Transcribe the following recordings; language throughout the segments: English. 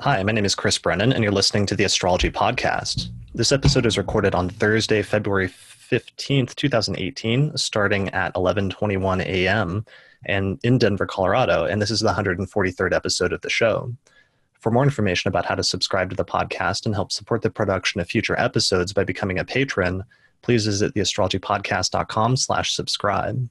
Hi, my name is Chris Brennan, and you're listening to the Astrology Podcast. This episode is recorded on Thursday, February 15th, 2018, starting at 11:21 a.m. and in Denver, Colorado, and this is the 143rd episode of the show. For more information about how to subscribe to the podcast and help support the production of future episodes by becoming a patron, please visit theastrologypodcast.com/subscribe.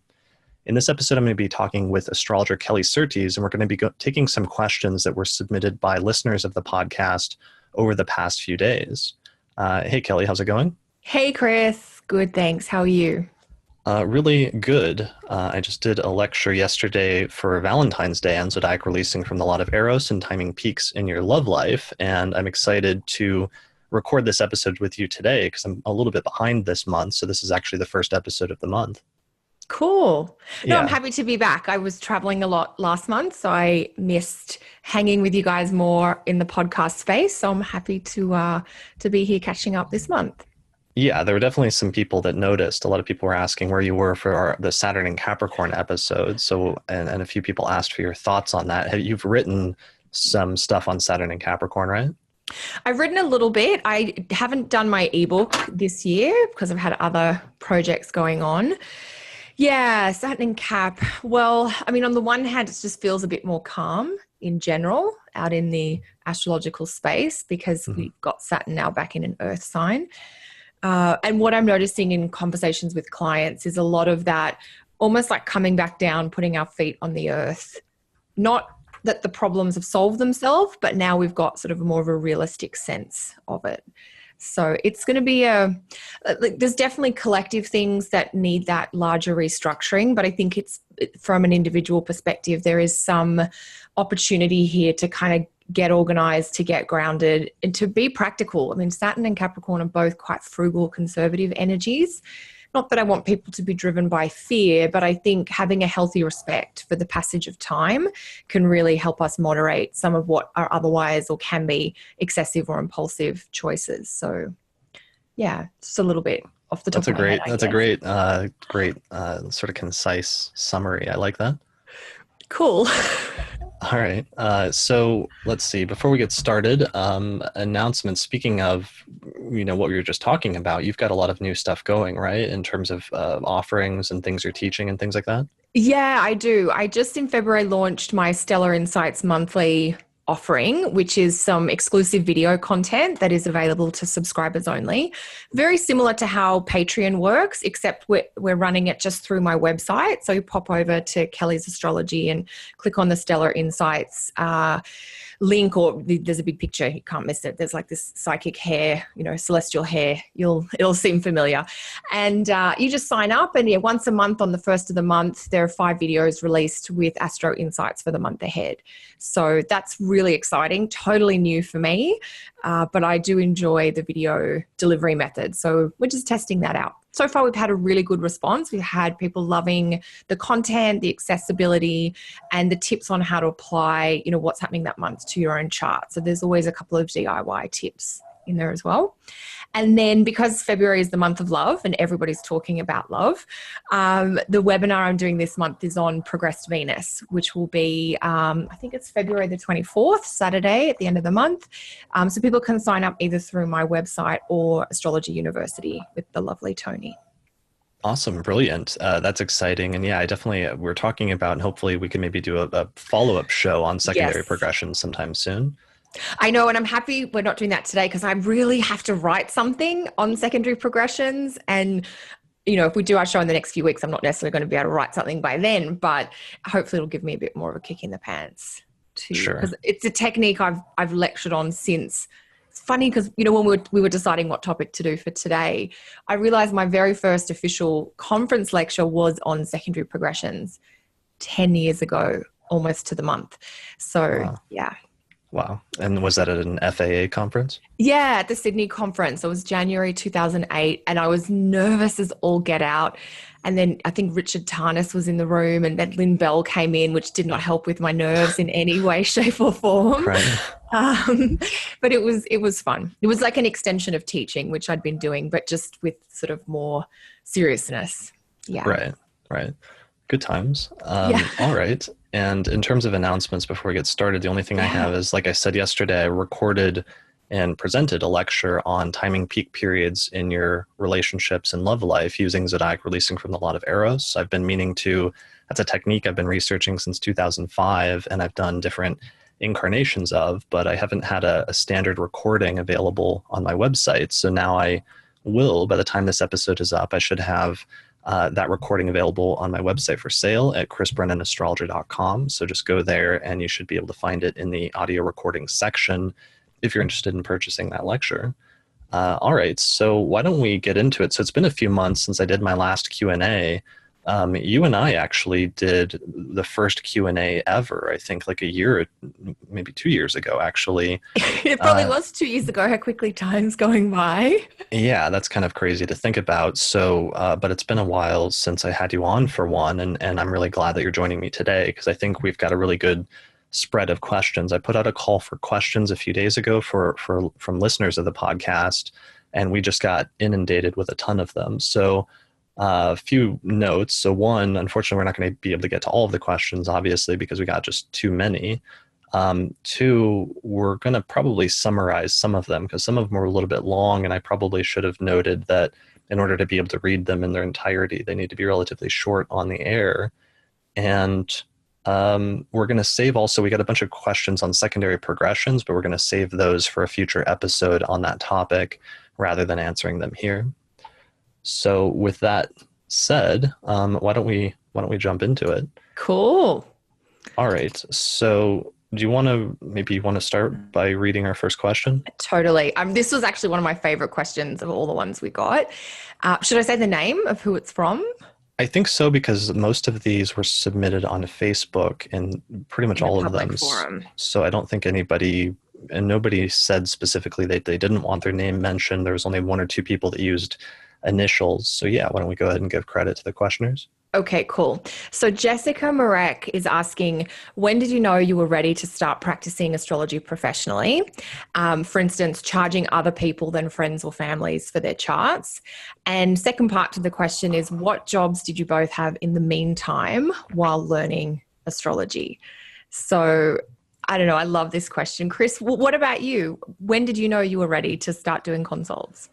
In this episode, I'm going to be talking with astrologer Kelly Surtees, and we're going to be taking some questions that were submitted by listeners of the podcast over the past few days. Hey, Kelly, how's it going? Hey, Chris. Good, thanks. How are you? Really good. I just did a lecture yesterday for Valentine's Day on zodiac releasing from the lot of Eros and timing peaks in your love life, and I'm excited to record this episode with you today because I'm a little bit behind this month, so this is actually the first episode of the month. Cool. No, Yeah. I'm happy to be back. I was traveling a lot last month, so I missed hanging with you guys more in the podcast space. So I'm happy to be here catching up this month. Yeah, there were definitely some people that noticed. A lot of people were asking where you were for the Saturn and Capricorn episode. So, and a few people asked for your thoughts on that. You've written some stuff on Saturn and Capricorn, right? I've written a little bit. I haven't done my ebook this year because I've had other projects going on. Yeah, Saturn and Cap. Well, I mean, on the one hand, it just feels a bit more calm in general out in the astrological space because we've got Saturn now back in an earth sign. And what I'm noticing in conversations with clients is a lot of that almost like coming back down, putting our feet on the earth. Not that the problems have solved themselves, but now we've got sort of more of a realistic sense of it. So it's going to be there's definitely collective things that need that larger restructuring, but I think it's from an individual perspective, there is some opportunity here to kind of get organized, to get grounded, and to be practical. I mean, Saturn and Capricorn are both quite frugal, conservative energies. Not that I want people to be driven by fear, but I think having a healthy respect for the passage of time can really help us moderate some of what are otherwise or can be excessive or impulsive choices. So, yeah, just a little bit off the top of my head. That's a great sort of concise summary. I like that. Cool. All right. So let's see. Before we get started, announcements. Speaking of, what we were just talking about, you've got a lot of new stuff going, right? In terms of offerings and things you're teaching and things like that. Yeah, I do. I just in February launched my Stellar Insights monthly offering, which is some exclusive video content that is available to subscribers only. Very similar to how Patreon works, except we're running it just through my website. So you pop over to Kelly's Astrology and click on the Stellar Insights link, or there's a big picture, you can't miss it. There's like this psychic hair, celestial hair. It'll seem familiar. And you just sign up, and once a month on the first of the month, there are 5 videos released with Astro Insights for the month ahead. So that's really exciting, totally new for me, but I do enjoy the video delivery method. So we're just testing that out. So far, we've had a really good response. We've had people loving the content, the accessibility, and the tips on how to apply, what's happening that month to your own chart. So there's always a couple of DIY tips in there as well. And then because February is the month of love and everybody's talking about love, the webinar I'm doing this month is on progressed Venus, which will be, I think it's February the 24th, Saturday at the end of the month. So people can sign up either through my website or Astrology University with the lovely Tony. Awesome. Brilliant. That's exciting. And yeah, we're talking about, and hopefully we can maybe do a follow-up show on secondary progression sometime soon. I know, and I'm happy we're not doing that today because I really have to write something on secondary progressions. And, if we do our show in the next few weeks, I'm not necessarily going to be able to write something by then, but hopefully it'll give me a bit more of a kick in the pants too. Sure. Because it's a technique I've lectured on since. It's funny because, when we were deciding what topic to do for today, I realized my very first official conference lecture was on secondary progressions 10 years ago, almost to the month. So, Wow. Yeah. Wow. And was that at an FAA conference? Yeah, at the Sydney conference. It was January 2008, and I was nervous as all get out. And then I think Richard Tarnas was in the room, and then Lynn Bell came in, which did not help with my nerves in any way, shape or form. Right. But it was fun. It was like an extension of teaching, which I'd been doing, but just with sort of more seriousness. Yeah. Right. Good times. Yeah. All right. And in terms of announcements before we get started, the only thing I have is, like I said yesterday, I recorded and presented a lecture on timing peak periods in your relationships and love life using zodiac releasing from the lot of Eros. I've been meaning to, that's a technique I've been researching since 2005, and I've done different incarnations of, but I haven't had a standard recording available on my website. So now I will, by the time this episode is up, I should have that recording available on my website for sale at chrisbrennanastrologer.com. So just go there and you should be able to find it in the audio recording section if you're interested in purchasing that lecture. All right, so why don't we get into it? So it's been a few months since I did my last Q&A. You and I actually did the first Q&A ever, I think like a year, maybe 2 years ago, actually. It probably was 2 years ago. How quickly time's going by. Yeah, that's kind of crazy to think about. So, but it's been a while since I had you on for one, and I'm really glad that you're joining me today because I think we've got a really good spread of questions. I put out a call for questions a few days ago from listeners of the podcast, and we just got inundated with a ton of them. So a few notes. So one, unfortunately, we're not going to be able to get to all of the questions, obviously, because we got just too many. Two, we're going to probably summarize some of them because some of them were a little bit long, and I probably should have noted that in order to be able to read them in their entirety, they need to be relatively short on the air. And we're going to save also, we got a bunch of questions on secondary progressions, but we're going to save those for a future episode on that topic rather than answering them here. So with that said, why don't we jump into it? Cool. All right. So do you want to start by reading our first question? Totally. This was actually one of my favorite questions of all the ones we got. Should I say the name of who it's from? I think so, because most of these were submitted on Facebook and pretty much all of them. Forum. So I don't think nobody said specifically that they didn't want their name mentioned. There was only one or two people that used initials. So yeah, why don't we go ahead and give credit to the questioners? Okay, cool. So Jessica Marek is asking, when did you know you were ready to start practicing astrology professionally? For instance, charging other people than friends or families for their charts. And second part to the question is, what jobs did you both have in the meantime while learning astrology? So I don't know. I love this question. Chris, what about you? When did you know you were ready to start doing consults?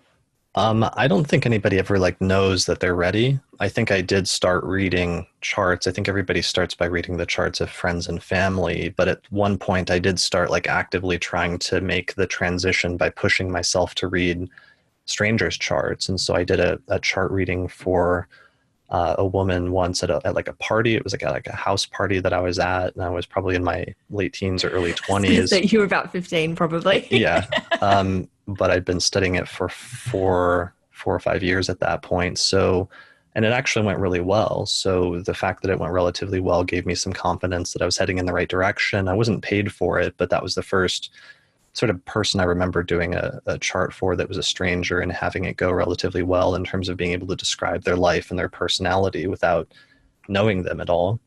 I don't think anybody ever knows that they're ready. I think I did start reading charts. I think everybody starts by reading the charts of friends and family. But at one point I did start actively trying to make the transition by pushing myself to read strangers' charts. And so I did a chart reading for a woman once at a party. It was like a house party that I was at, and I was probably in my late teens or early 20s. So you were about 15 probably. Yeah. But I'd been studying it for four or 5 years at that point. So, and it actually went really well. So the fact that it went relatively well gave me some confidence that I was heading in the right direction. I wasn't paid for it, but that was the first sort of person I remember doing a chart for that was a stranger and having it go relatively well in terms of being able to describe their life and their personality without knowing them at all.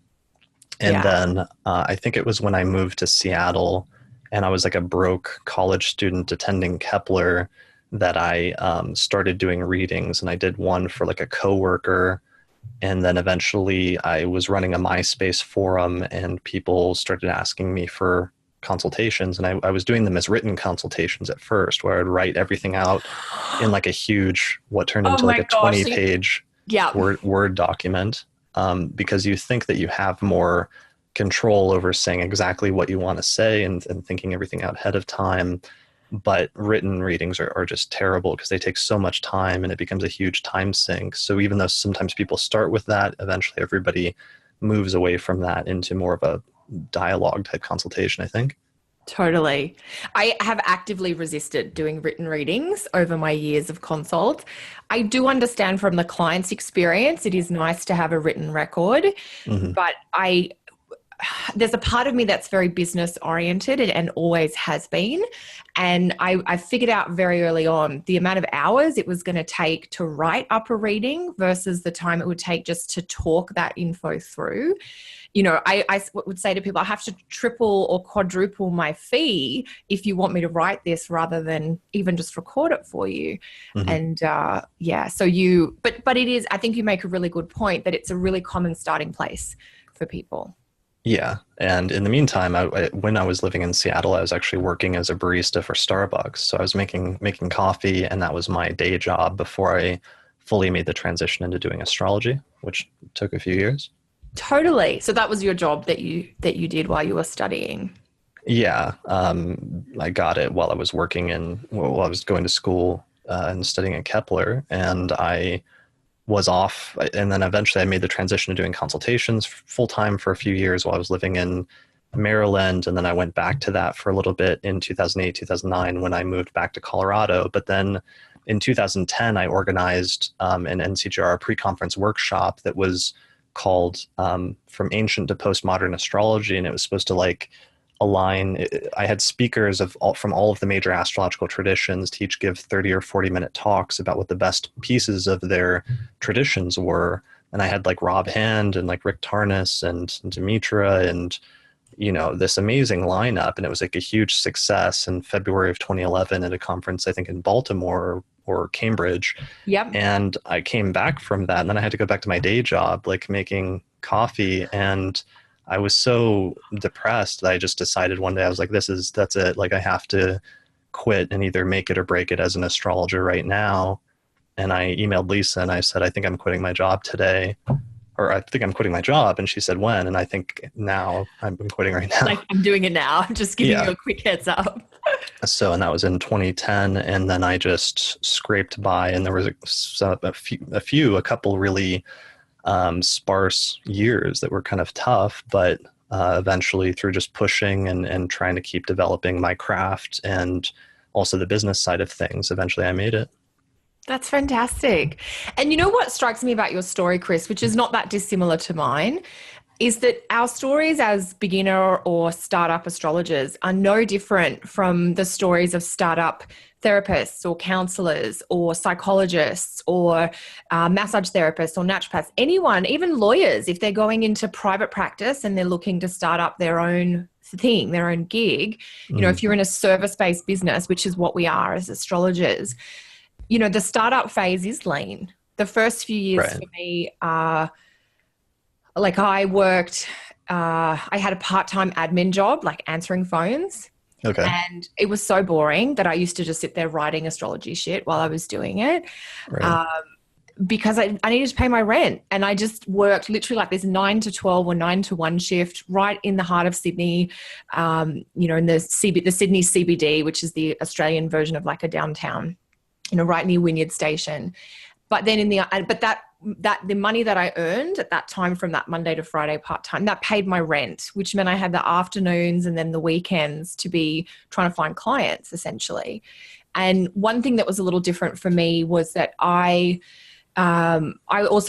And then I think it was when I moved to Seattle and I was a broke college student attending Kepler that I started doing readings, and I did one for a coworker. And then eventually I was running a MySpace forum and people started asking me for consultations, and I was doing them as written consultations at first, where I'd write everything out in a huge, what turned into a 20-page Word document, because you think that you have more control over saying exactly what you want to say and thinking everything out ahead of time. But written readings are just terrible because they take so much time and it becomes a huge time sink. So even though sometimes people start with that, eventually everybody moves away from that into more of a dialogue type consultation, I think. Totally. I have actively resisted doing written readings over my years of consult. I do understand from the client's experience, it is nice to have a written record, but there's a part of me that's very business oriented and always has been. And I figured out very early on the amount of hours it was going to take to write up a reading versus the time it would take just to talk that info through. I would say to people, I have to triple or quadruple my fee if you want me to write this rather than even just record it for you. And but it is, I think you make a really good point that it's a really common starting place for people. Yeah. And in the meantime, when I was living in Seattle, I was actually working as a barista for Starbucks. So I was making coffee, and that was my day job before I fully made the transition into doing astrology, which took a few years. Totally. So that was your job that you did while you were studying. Yeah. I got it while I was while I was going to school and studying at Kepler, and I was off. And then eventually I made the transition to doing consultations full time for a few years while I was living in Maryland. And then I went back to that for a little bit in 2008, 2009 when I moved back to Colorado. But then in 2010, I organized an NCGR pre-conference workshop that was called From Ancient to Postmodern Astrology. And it was supposed to align. I had speakers from all of the major astrological traditions to each give 30 or 40-minute talks about what the best pieces of their traditions were. And I had Rob Hand and Rick Tarnas and Demetra and, this amazing lineup. And it was a huge success in February of 2011 at a conference, I think in Baltimore or Cambridge. Yep. And I came back from that, and then I had to go back to my day job, making coffee. And I was so depressed that I just decided one day, I was like, that's it. I have to quit and either make it or break it as an astrologer right now. And I emailed Lisa and I said, I think I'm quitting my job today, or I think I'm quitting my job. And she said, when? And I think now I'm quitting right now. I'm doing it now. I'm just giving you a quick heads up. So, and that was in 2010. And then I just scraped by, and there was a couple really sparse years that were kind of tough, but eventually through just pushing and trying to keep developing my craft and also the business side of things, eventually I made it. That's fantastic. And you know what strikes me about your story, Chris, which is not that dissimilar to mine, is that our stories as beginner or startup astrologers are no different from the stories of startup therapists or counselors or psychologists or massage therapists or naturopaths, anyone, even lawyers, if they're going into private practice and they're looking to start up their own thing, their own gig. If you're in a service-based business, which is what we are as astrologers, the startup phase is lean. The first few years for me are I worked, I had a part-time admin job, answering phones. Okay. And it was so boring that I used to just sit there writing astrology shit while I was doing it. Right. Because I needed to pay my rent. And I just worked literally this 9 to 12 or 9 to 1 shift right in the heart of Sydney, in the Sydney CBD, which is the Australian version of a downtown, right near Wynyard Station. But then the money that I earned at that time from that Monday to Friday part-time, that paid my rent, which meant I had the afternoons and then the weekends to be trying to find clients essentially. And one thing that was a little different for me was that I was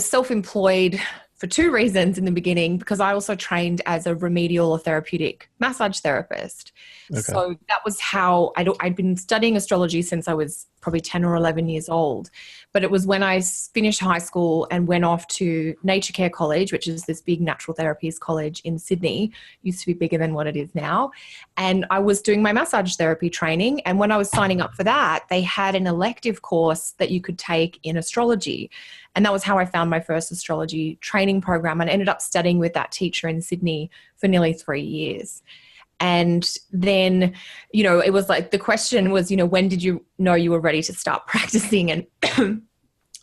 self-employed for two reasons in the beginning, because I also trained as a remedial or therapeutic massage therapist. Okay. So that was how I'd been studying astrology since I was probably 10 or 11 years old. But it was when I finished high school and went off to Nature Care College, which is this big natural therapies college in Sydney, used to be bigger than what it is now. And I was doing my massage therapy training. And when I was signing up for that, they had an elective course that you could take in astrology. And that was how I found my first astrology training program, and ended up studying with that teacher in Sydney for nearly 3 years. And then, it was the question was, when did you know you were ready to start practicing? And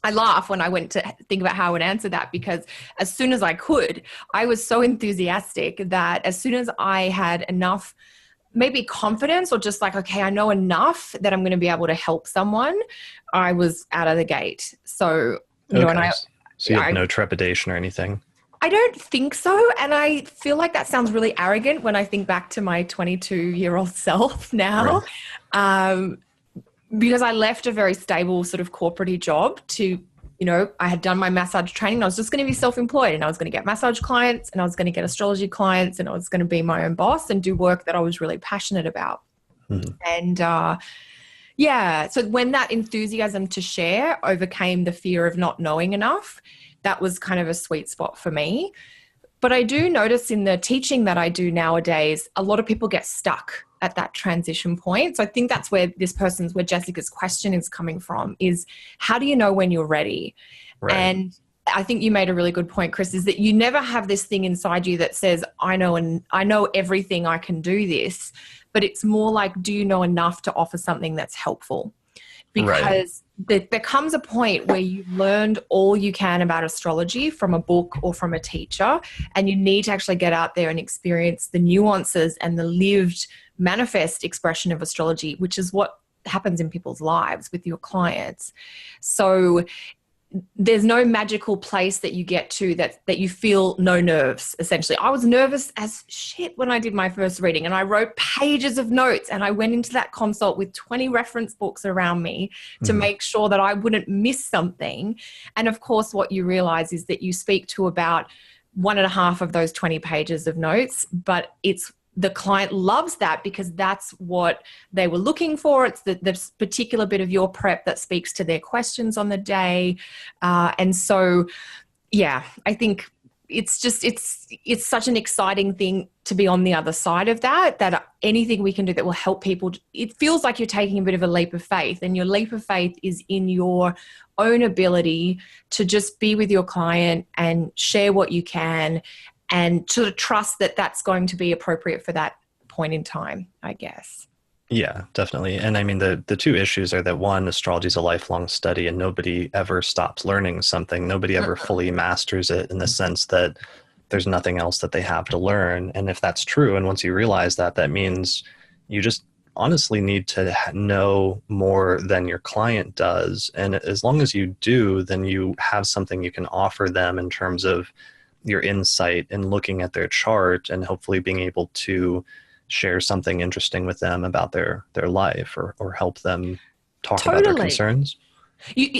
I laugh when I went to think about how I would answer that, because as soon as I could, I was so enthusiastic that as soon as I had enough maybe confidence or just okay, I know enough that I'm going to be able to help someone, I was out of the gate. So, okay. So you have no trepidation or anything? I don't think so. And I feel like that sounds really arrogant when I think back to my 22-year-old self now. Right. Because I left a very stable sort of corporate job to, I had done my massage training. I was just going to be self-employed, and I was going to get massage clients, and I was going to get astrology clients, and I was going to be my own boss and do work that I was really passionate about. Mm-hmm. And so when that enthusiasm to share overcame the fear of not knowing enough, that was kind of a sweet spot for me. But I do notice in the teaching that I do nowadays, a lot of people get stuck at that transition point. So I think that's where Jessica's question is coming from, is how do you know when you're ready? Right. I think you made a really good point, Chris, is that you never have this thing inside you that says, I know everything, I can do this. But it's more like, do you know enough to offer something that's helpful? Because there comes a point where you've learned all you can about astrology from a book or from a teacher, and you need to actually get out there and experience the nuances and the lived manifest expression of astrology, which is what happens in people's lives with your clients. So there's no magical place that you get to that you feel no nerves, essentially. I was nervous as shit when I did my first reading, and I wrote pages of notes, and I went into that consult with 20 reference books around me to make sure that I wouldn't miss something. And of course, what you realize is that you speak to about 1.5 of those 20 pages of notes, but the client loves that because that's what they were looking for. It's the particular bit of your prep that speaks to their questions on the day. And so, yeah, I think it's such an exciting thing to be on the other side of that anything we can do that will help people. It feels like you're taking a bit of a leap of faith, and your leap of faith is in your own ability to just be with your client and share what you can, and sort of trust that that's going to be appropriate for that point in time, I guess. Yeah, definitely. And I mean, the two issues are that, one, astrology is a lifelong study and nobody ever stops learning something. Nobody ever fully masters it, in the sense that there's nothing else that they have to learn. And if that's true, and once you realize that, that means you just honestly need to know more than your client does. And as long as you do, then you have something you can offer them in terms of your insight in looking at their chart, and hopefully being able to share something interesting with them about their life, or help them talk about their concerns.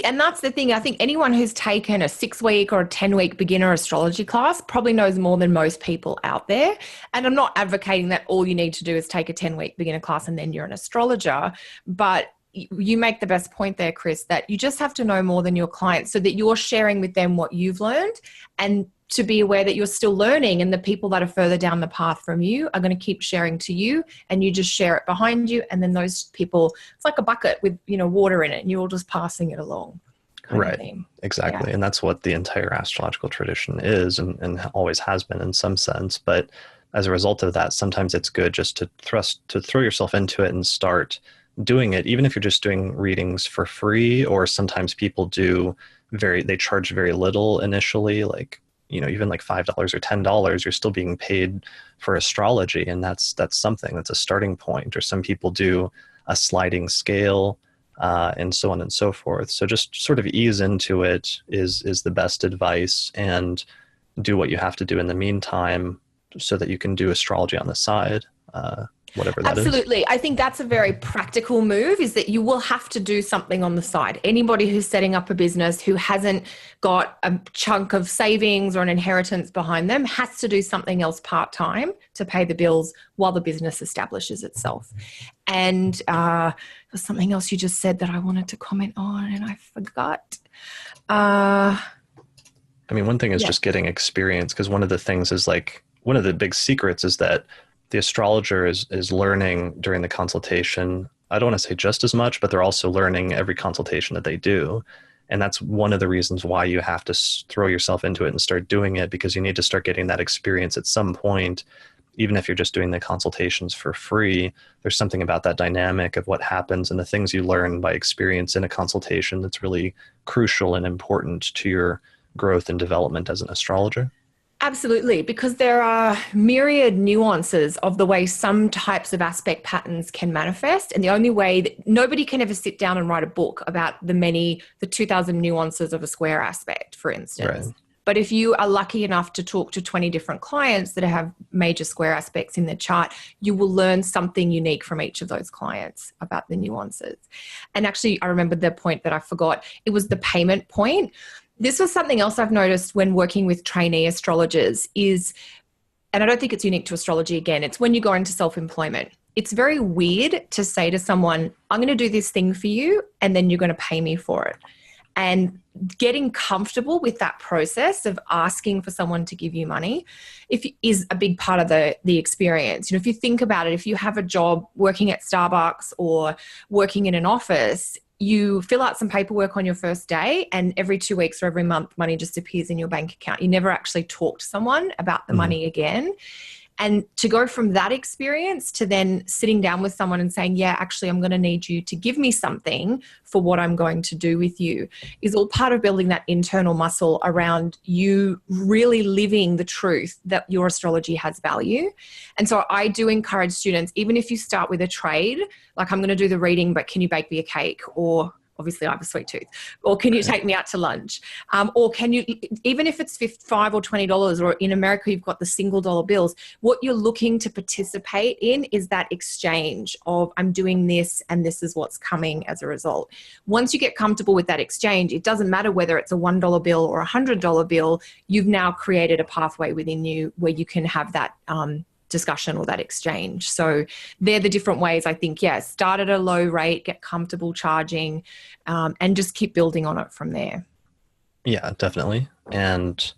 And that's the thing. I think anyone who's taken a 6-week or a 10-week beginner astrology class probably knows more than most people out there. And I'm not advocating that all you need to do is take a 10-week beginner class and then you're an astrologer. But you make the best point there, Chris, that you just have to know more than your clients, so that you're sharing with them what you've learned, and to be aware that you're still learning, and the people that are further down the path from you are going to keep sharing to you, and you just share it behind you. And then those people, it's like a bucket with, water in it, and you're just passing it along. Right. Exactly. Yeah. And that's what the entire astrological tradition is, and always has been in some sense. But as a result of that, sometimes it's good just to throw yourself into it and start doing it, even if you're just doing readings for free. Or sometimes people they charge very little initially, like, even like $5 or $10, you're still being paid for astrology. And that's something, that's a starting point. Or some people do a sliding scale, and so on and so forth. So just sort of ease into it is the best advice, and do what you have to do in the meantime so that you can do astrology on the side. Whatever that is. Absolutely. I think that's a very practical move, is that you will have to do something on the side. Anybody who's setting up a business who hasn't got a chunk of savings or an inheritance behind them has to do something else part-time to pay the bills while the business establishes itself. And there's something else you just said that I wanted to comment on, and I forgot. I mean, one thing is just getting experience, because one of the things is, like, one of the big secrets is that the astrologer is learning during the consultation. I don't want to say just as much, but they're also learning every consultation that they do. And that's one of the reasons why you have to throw yourself into it and start doing it, because you need to start getting that experience at some point. Even if you're just doing the consultations for free, there's something about that dynamic of what happens and the things you learn by experience in a consultation that's really crucial and important to your growth and development as an astrologer. Absolutely, because there are myriad nuances of the way some types of aspect patterns can manifest. And the only way that nobody can ever sit down and write a book about the 2000 nuances of a square aspect, for instance. Right. But if you are lucky enough to talk to 20 different clients that have major square aspects in their chart, you will learn something unique from each of those clients about the nuances. And actually, I remember the point that I forgot. It was the payment point. This was something else I've noticed when working with trainee astrologers and I don't think it's unique to astrology again, it's when you go into self-employment. It's very weird to say to someone, I'm going to do this thing for you, and then you're going to pay me for it. And getting comfortable with that process of asking for someone to give you money is a big part of the experience. If you think about it, if you have a job working at Starbucks or working in an office, you fill out some paperwork on your first day, and every 2 weeks or every month, money just appears in your bank account. You never actually talk to someone about the money again. And to go from that experience to then sitting down with someone and saying, yeah, actually, I'm going to need you to give me something for what I'm going to do with you, is all part of building that internal muscle around you really living the truth that your astrology has value. And so I do encourage students, even if you start with a trade, like I'm going to do the reading, but can you bake me a cake? Or obviously I have a sweet tooth. Or can you take me out to lunch? Or can you, even if it's $5 or $20, or in America you've got the single dollar bills, what you're looking to participate in is that exchange of I'm doing this and this is what's coming as a result. Once you get comfortable with that exchange, it doesn't matter whether it's a $1 bill or a $100 bill, you've now created a pathway within you where you can have that discussion or that exchange. So they're the different ways, I think. Start at a low rate, get comfortable charging, and just keep building on it from there. Yeah, definitely. And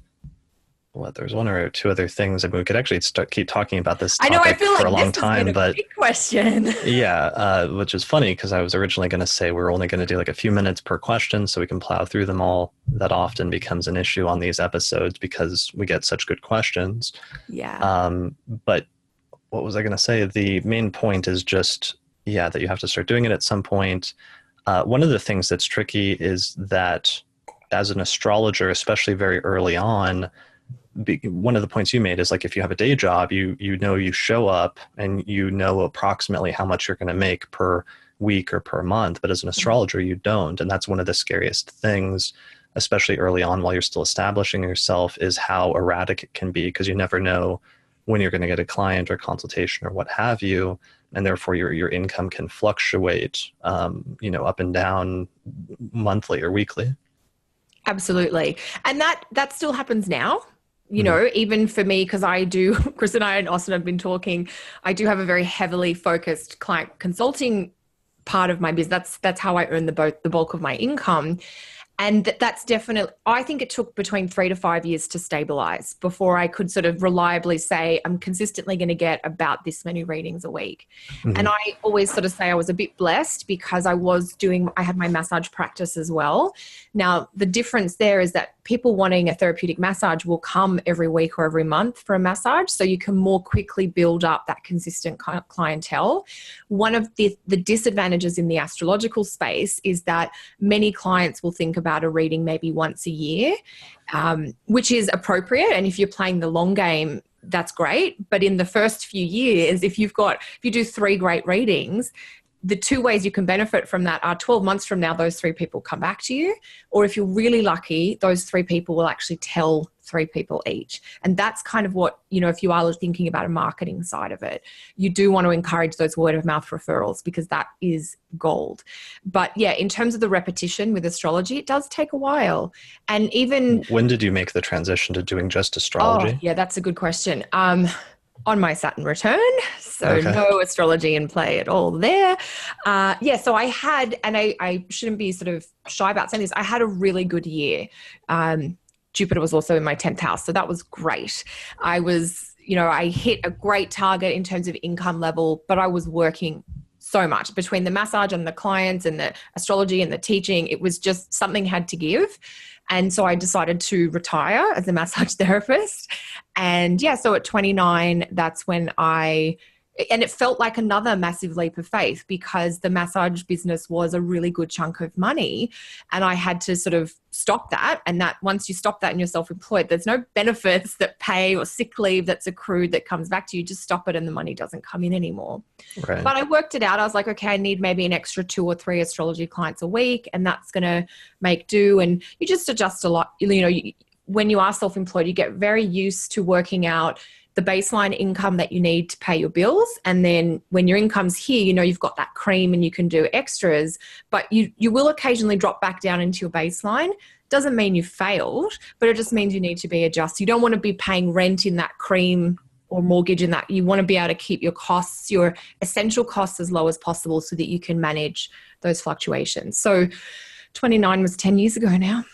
there's one or two other things. I mean, we could actually keep talking about this topic I feel like for a long time, but big question. Yeah, which is funny because I was originally going to say we're only going to do like a few minutes per question so we can plow through them all. That often becomes an issue on these episodes because we get such good questions. Yeah. But what was I going to say? The main point is just, that you have to start doing it at some point. One of the things that's tricky is that as an astrologer, especially very early on, one of the points you made is like if you have a day job, you show up and you know approximately how much you're going to make per week or per month. But as an astrologer, you don't. And that's one of the scariest things, especially early on while you're still establishing yourself, is how erratic it can be because you never know when you're going to get a client or consultation or what have you. And therefore your income can fluctuate, up and down monthly or weekly. Absolutely. And that still happens now. Even for me, because I do, Chris and I and Austin have been talking, I do have a very heavily focused client consulting part of my business. That's how I earn the bulk of my income. And that's definitely, I think it took between 3 to 5 years to stabilize before I could sort of reliably say, I'm consistently going to get about this many readings a week. Mm-hmm. And I always sort of say I was a bit blessed because I had my massage practice as well. Now, the difference there is that people wanting a therapeutic massage will come every week or every month for a massage. So you can more quickly build up that consistent clientele. One of the disadvantages in the astrological space is that many clients will think about a reading maybe once a year, which is appropriate. And if you're playing the long game, that's great. But in the first few years, if you do 3 great readings, the 2 ways you can benefit from that are 12 months from now, those 3 people come back to you. Or if you're really lucky, those 3 people will actually tell 3 people each. And that's kind of what, if you are thinking about a marketing side of it, you do want to encourage those word of mouth referrals because that is gold. But in terms of the repetition with astrology, it does take a while. And even... When did you make the transition to doing just astrology? Oh, yeah, that's a good question. On my Saturn return, so no astrology in play at all there. So I had, and I shouldn't be sort of shy about saying this, I had a really good year. Jupiter was also in my 10th house, so that was great. I was, I hit a great target in terms of income level, but I was working so much between the massage and the clients and the astrology and the teaching. It was just something had to give. And so I decided to retire as a massage therapist. And so at 29, that's when and it felt like another massive leap of faith because the massage business was a really good chunk of money. And I had to sort of stop that. And that once you stop that and you're self-employed, there's no benefits that pay or sick leave that's accrued that comes back to you. Just stop it and the money doesn't come in anymore. Right. But I worked it out. I was like, okay, I need maybe an extra 2 or 3 astrology clients a week and that's going to make do. And you just adjust a lot. When you are self-employed, you get very used to working out the baseline income that you need to pay your bills. And then when your income's here, you've got that cream and you can do extras, but you will occasionally drop back down into your baseline. Doesn't mean you failed, but it just means you need to be adjusted. You don't want to be paying rent in that cream or mortgage in that. You want to be able to keep your costs, your essential costs as low as possible so that you can manage those fluctuations. So 29 was 10 years ago now.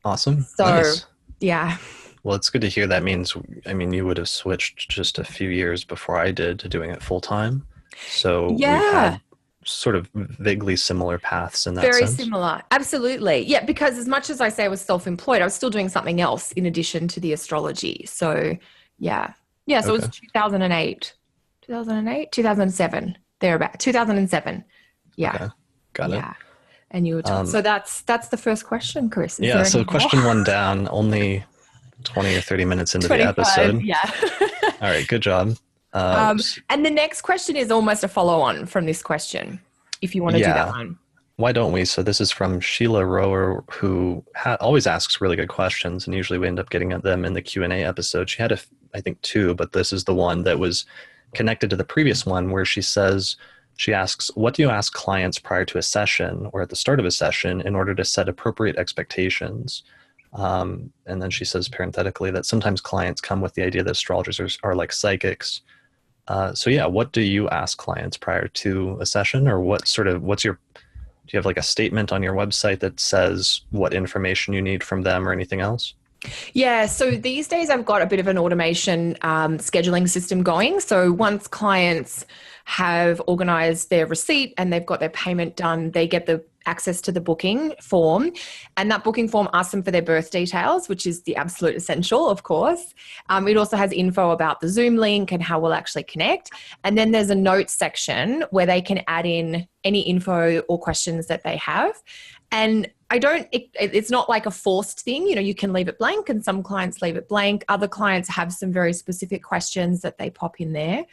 Awesome. So nice. Yeah. Well, it's good to hear. That means, you would have switched just a few years before I did to doing it full time. So we've had sort of vaguely similar paths in that Very sense. similar. Absolutely. Yeah, because as much as I say I was self-employed, I was still doing something else in addition to the astrology. So yeah. Yeah, so it Okay. was 2007, thereabout 2007. Yeah. Okay. Got it. Yeah. And you were talking. So that's the first question, Chris. Is Yeah. there So any more? question one down, only 20 or 30 minutes into the 25. episode. Yeah. All right. Good job. And the next question is almost a follow-on from this question, if you want to do that one. Why don't we? So this is from Sheila Rower, who always asks really good questions, and usually we end up getting at them in the Q&A episode. She had, I think, two, but this is the one that was connected to the previous one, where she asks, what do you ask clients prior to a session or at the start of a session in order to set appropriate expectations? And then she says parenthetically that sometimes clients come with the idea that astrologers are like psychics. So yeah, what do you ask clients prior to a session, or do you have like a statement on your website that says what information you need from them or anything else? Yeah, so these days I've got a bit of an automation scheduling system going. So once clients have organized their receipt and they've got their payment done, they get the access to the booking form, and that booking form asks them for their birth details, which is the absolute essential, of course. It also has info about the Zoom link and how we'll actually connect. And then there's a notes section where they can add in any info or questions that they have. And it's not like a forced thing. You can leave it blank, and some clients leave it blank. Other clients have some very specific questions that they pop in there.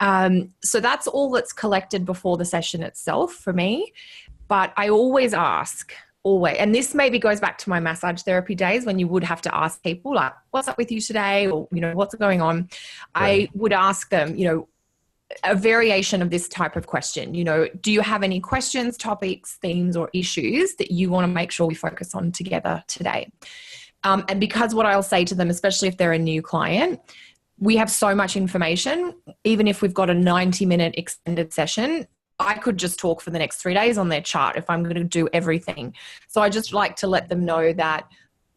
So that's all that's collected before the session itself for me. But I always ask, and this maybe goes back to my massage therapy days when you would have to ask people like, what's up with you today? Or, what's going on? Right. I would ask them, a variation of this type of question. Do you have any questions, topics, themes, or issues that you want to make sure we focus on together today? And because what I'll say to them, especially if they're a new client, we have so much information. Even if we've got a 90-minute extended session, I could just talk for the next 3 days on their chart if I'm going to do everything. So I just like to let them know that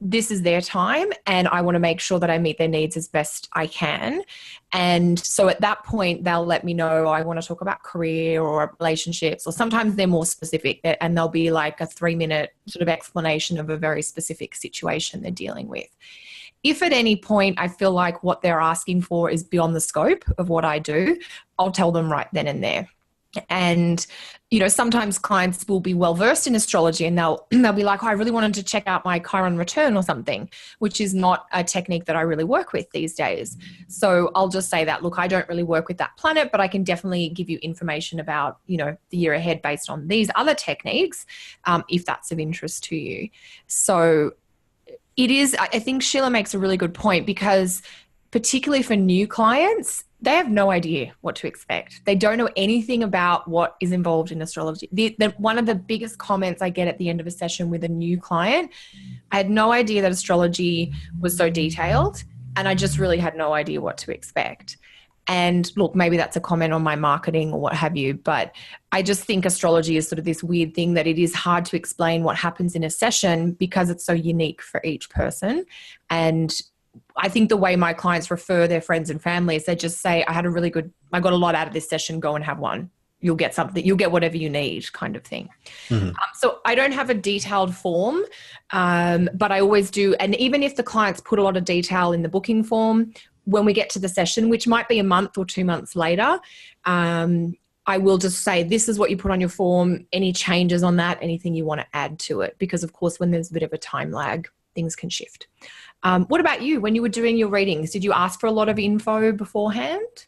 this is their time and I want to make sure that I meet their needs as best I can. And so at that point, they'll let me know I want to talk about career or relationships, or sometimes they're more specific and they'll be like a 3-minute sort of explanation of a very specific situation they're dealing with. If at any point I feel like what they're asking for is beyond the scope of what I do, I'll tell them right then and there. And, sometimes clients will be well-versed in astrology and they'll be like, I really wanted to check out my Chiron return or something, which is not a technique that I really work with these days. So I'll just say that, look, I don't really work with that planet, but I can definitely give you information about, the year ahead based on these other techniques, if that's of interest to you. So it is, I think Sheila makes a really good point, because particularly for new clients, they have no idea what to expect. They don't know anything about what is involved in astrology. One of the biggest comments I get at the end of a session with a new client, I had no idea that astrology was so detailed, and I just really had no idea what to expect. And look, maybe that's a comment on my marketing or what have you, but I just think astrology is sort of this weird thing that it is hard to explain what happens in a session because it's so unique for each person. And I think the way my clients refer their friends and families, they just say, I got a lot out of this session, go and have one. You'll get something, you'll get whatever you need, kind of thing. Mm-hmm. So I don't have a detailed form, but I always do. And even if the clients put a lot of detail in the booking form, when we get to the session, which might be a month or 2 months later, I will just say, this is what you put on your form. Any changes on that, anything you want to add to it? Because of course, when there's a bit of a time lag, things can shift. What about you? When you were doing your readings, did you ask for a lot of info beforehand?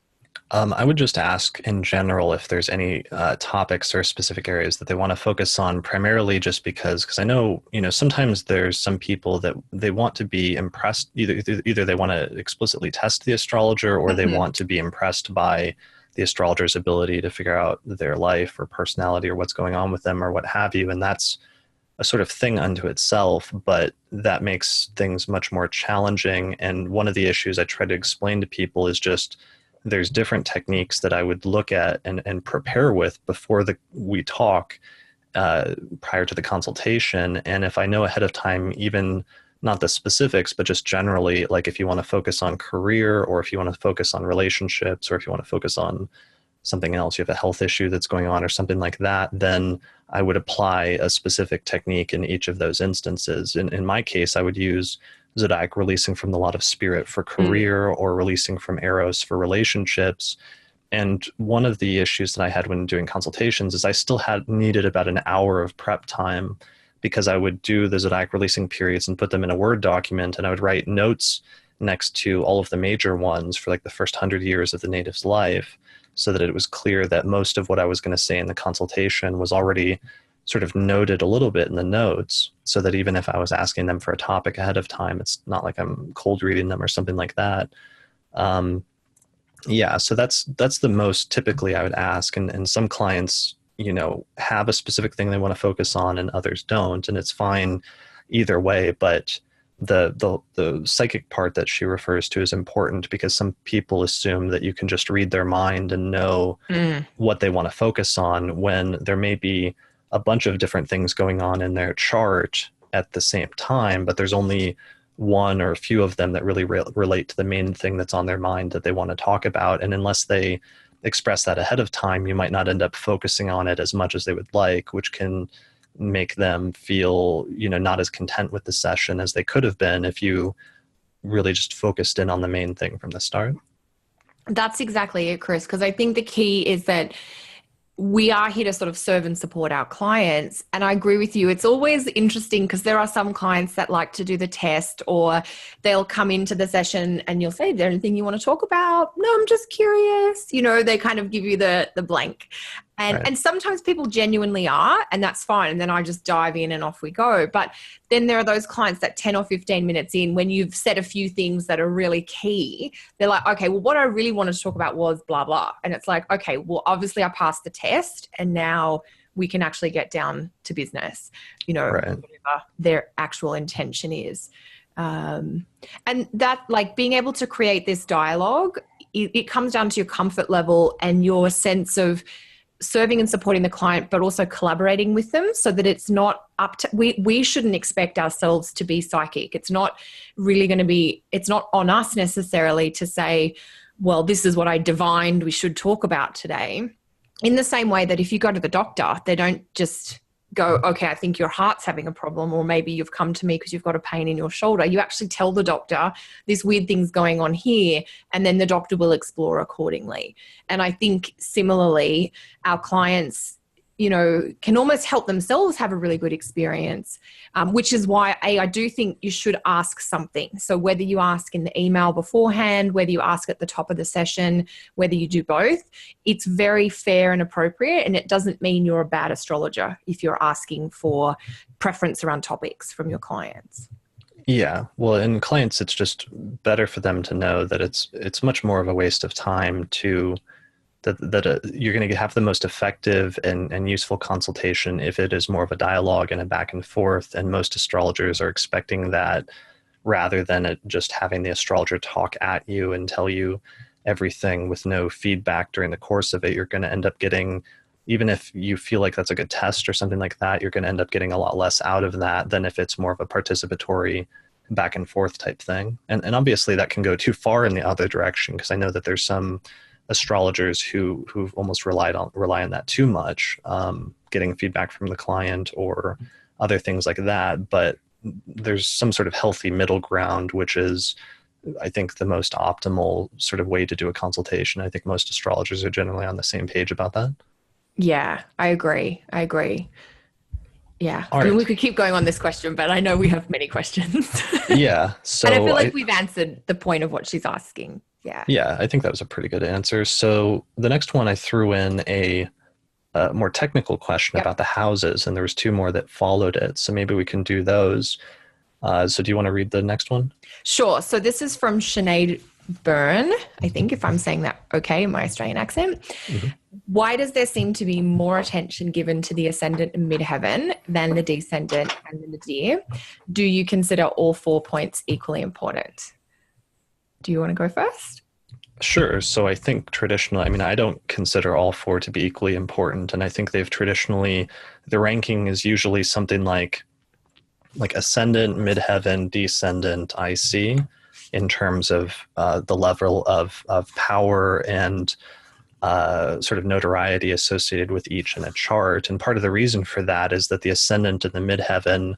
I would just ask in general if there's any topics or specific areas that they want to focus on, primarily just because I know, sometimes there's some people that they want to be impressed. Either they want to explicitly test the astrologer, or they want to be impressed by the astrologer's ability to figure out their life or personality or what's going on with them or what have you. And that's a sort of thing unto itself, but that makes things much more challenging. And one of the issues I try to explain to people is just there's different techniques that I would look at and prepare with before we talk prior to the consultation. And if I know ahead of time, even not the specifics, but just generally, like if you want to focus on career, or if you want to focus on relationships, or if you want to focus on something else, you have a health issue that's going on or something like that, then I would apply a specific technique in each of those instances. In my case, I would use Zodiac releasing from the lot of Spirit for career or releasing from Eros for relationships. And one of the issues that I had when doing consultations is I still had needed about an hour of prep time, because I would do the Zodiac releasing periods and put them in a Word document, and I would write notes next to all of the major ones for like the first 100 years of the native's life, so that it was clear that most of what I was going to say in the consultation was already sort of noted a little bit in the notes, so that even if I was asking them for a topic ahead of time, it's not like I'm cold reading them or something like that. So that's the most typically I would ask. And some clients, have a specific thing they want to focus on and others don't. And it's fine either way, but the psychic part that she refers to is important, because some people assume that you can just read their mind and know what they want to focus on, when there may be a bunch of different things going on in their chart at the same time, but there's only one or a few of them that really relate to the main thing that's on their mind that they want to talk about. And unless they express that ahead of time, you might not end up focusing on it as much as they would like, which can make them feel, not as content with the session as they could have been if you really just focused in on the main thing from the start. That's exactly it, Chris, because I think the key is that we are here to sort of serve and support our clients. And I agree with you. It's always interesting because there are some clients that like to do the test, or they'll come into the session and you'll say, is there anything you want to talk about? No, I'm just curious. They kind of give you the blank. And sometimes people genuinely are, and that's fine. And then I just dive in and off we go. But then there are those clients that 10 or 15 minutes in, when you've said a few things that are really key, they're like, okay, well, what I really wanted to talk about was blah, blah. And it's like, okay, well, obviously I passed the test and now we can actually get down to business, whatever their actual intention is. And that, like, being able to create this dialogue, it comes down to your comfort level and your sense of serving and supporting the client, but also collaborating with them, so that it's not up to, we shouldn't expect ourselves to be psychic. It's not really going to be, it's not on us necessarily to say, well, this is what I divined we should talk about today. In the same way that if you go to the doctor, they don't just go, okay, I think your heart's having a problem, or maybe you've come to me because you've got a pain in your shoulder. You actually tell the doctor this weird thing's going on here, and then the doctor will explore accordingly. And I think similarly, our clients, can almost help themselves have a really good experience, which is why I do think you should ask something. So whether you ask in the email beforehand, whether you ask at the top of the session, whether you do both, it's very fair and appropriate. And it doesn't mean you're a bad astrologer if you're asking for preference around topics from your clients. Yeah. Well, in clients, it's just better for them to know that it's much more of a waste of time to that you're going to have the most effective and useful consultation if it is more of a dialogue and a back and forth. And most astrologers are expecting that, rather than it just having the astrologer talk at you and tell you everything with no feedback during the course of it. You're going to end up getting, even if you feel like that's a good test or something like that, you're going to end up getting a lot less out of that than if it's more of a participatory back and forth type thing. And obviously that can go too far in the other direction, because I know that there's some astrologers who've almost rely on that too much, getting feedback from the client or other things like that. But there's some sort of healthy middle ground, which is, I think, the most optimal sort of way to do a consultation. I think most astrologers are generally on the same page about that. Yeah, I agree. Yeah. All I mean, right. we could keep going on this question, but I know we have many questions. Yeah. So and I feel like we've answered the point of what she's asking. Yeah. Yeah, I think that was a pretty good answer. So the next one, I threw in a more technical question about the houses, and there was two more that followed it. So maybe we can do those. So do you want to read the next one? Sure. So this is from Sinead Byrne, I think, if I'm saying that okay in my Australian accent. Mm-hmm. Why does there seem to be more attention given to the ascendant and midheaven than the descendant and the nadir? Do you consider all 4 points equally important? Do you want to go first? Sure. So I think traditionally, I don't consider all 4 to be equally important. And I think they've traditionally, the ranking is usually something like ascendant, midheaven, descendant, IC, in terms of the level of power and sort of notoriety associated with each in a chart. And part of the reason for that is that the ascendant and the midheaven